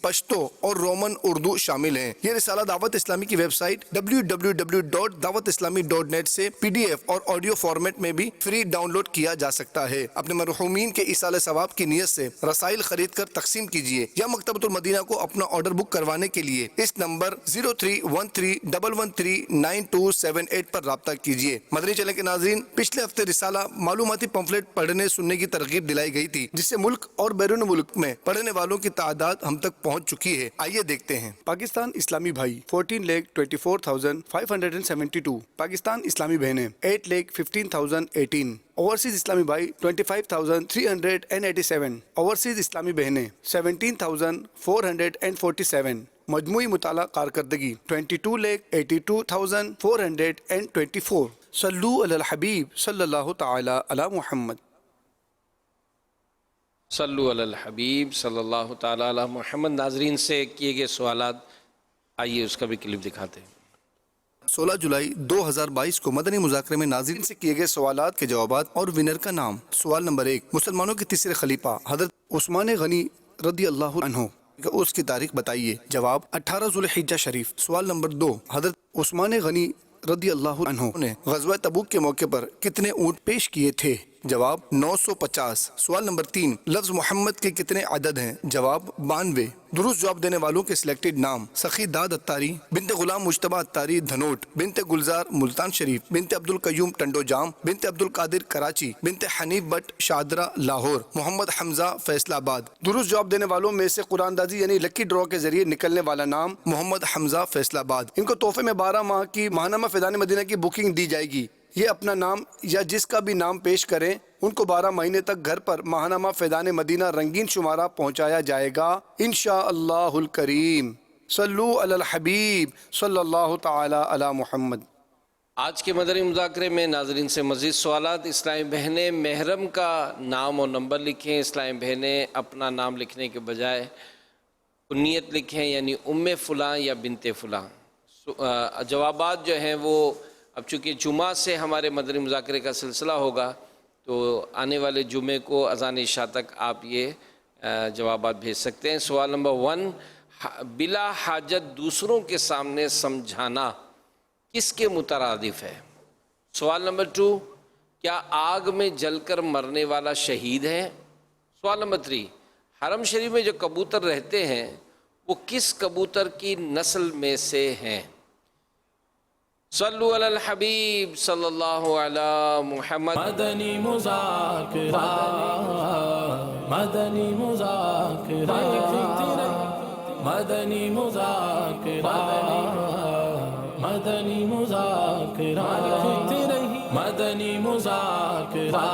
پشتو اور رومن اردو شامل ہیں۔ یہ رسالہ دعوت اسلامی کی ویب سائٹ www.dawatislami.net سے PDF اور آڈیو فارمیٹ میں بھی فری ڈاؤن لوڈ کیا جا سکتا ہے۔ اپنے مرحومین کے ایصال ثواب کی نیت سے رسائل خرید کر تقسیم کیجیے یا مکتبۃ المدینہ کو اپنا آرڈر بک کروانے کے لیے اس نمبر 0313113928 پر رابطہ کیجیے۔ مدنی چینل کے ناظرین، پچھلے ہفتے رسالہ معلوماتی پمفلٹ پڑھنے سننے کی ترغیب دلائی گئی تھی، جس سے ملک اور بیرون ملک میں پڑھنے والوں کی تعداد ہم تک پہنچ چکی ہے۔ آئیے دیکھتے ہیں۔ پاکستان اسلامی بھائی 14,24,572، پاکستان اسلامی بہنیں 8,15,018، اوورسیز اسلامی بھائی 25,387، اوورسیز اسلامی بہنیں 17,447، مجموعی مطالعہ کارکردگی 22,82,424۔ صلو علی الحبیب صلی اللہ تعالی علی محمد۔ صلو علی الحبیب صلی اللہ تعالی علی محمد۔ ناظرین سے کیے گئے سوالات، آئیے اس کا بھی کلپ دکھاتے ہیں۔ 16 جولائی 2022 کو مدنی مذاکرے میں ناظرین سے کیے گئے سوالات کے جوابات اور ونر کا نام۔ سوال نمبر 1، مسلمانوں کے تیسرے خلیفہ حضرت عثمان غنی رضی اللہ عنہ، اس کی تاریخ بتائیے۔ جواب 18 ذوالحجہ شریف۔ سوال نمبر 2، حضرت عثمان غنی رضی اللہ عنہ نے غزوہ تبوک کے موقع پر کتنے اونٹ پیش کیے تھے؟ جواب 950۔ سوال نمبر 3، لفظ محمد کے کتنے عدد ہیں؟ جواب 92۔ درست جواب دینے والوں کے سلیکٹڈ نام: سخی داد اتاری، بنت غلام مجتبہ اتاری دھنوٹ، بنت گلزار ملتان شریف، بنت عبدالقیوم ٹنڈو جام، بنت عبدالقادر کراچی، بنت حنیف بٹ شادرہ لاہور، محمد حمزہ فیصل آباد۔ درست جواب دینے والوں میں سے قرآن دازی یعنی لکی ڈرا کے ذریعے نکلنے والا نام محمد حمزہ فیصل آباد۔ ان کو تحفے میں 12 ماہ کی ماہنامہ فیضان مدینہ کی بکنگ دی جائے گی۔ یہ اپنا نام یا جس کا بھی نام پیش کریں، ان کو 12 مہینے تک گھر پر ماہنامہ فیضان مدینہ رنگین شمارہ پہنچایا جائے گا انشاءاللہ الکریم۔ صلو علی الحبیب صلی اللہ تعالی علی محمد۔ آج کے مدنی مذاکرے میں ناظرین سے مزید سوالات۔ اسلامی بہنیں محرم کا نام اور نمبر لکھیں۔ اسلامی بہنیں اپنا نام لکھنے کے بجائے کنیت لکھیں، یعنی فلاں یا بنت فلاں۔ جوابات جو ہیں وہ اب چونکہ جمعہ سے ہمارے مدنی مذاکرے کا سلسلہ ہوگا، تو آنے والے جمعے کو اذان عشاء تک آپ یہ جوابات بھیج سکتے ہیں۔ سوال نمبر 1، بلا حاجت دوسروں کے سامنے سمجھانا کس کے مترادف ہے؟ سوال نمبر 2، کیا آگ میں جل کر مرنے والا شہید ہے؟ سوال نمبر 3، حرم شریف میں جو کبوتر رہتے ہیں وہ کس کبوتر کی نسل میں سے ہیں؟ صلو علی الحبیب صلی اللہ علی محمد۔ مدنی مذاکرہ، مدنی مذاکرہ، مدنی مذاکرہ، مدنی مذاکرہ، مدنی مذاکرہ۔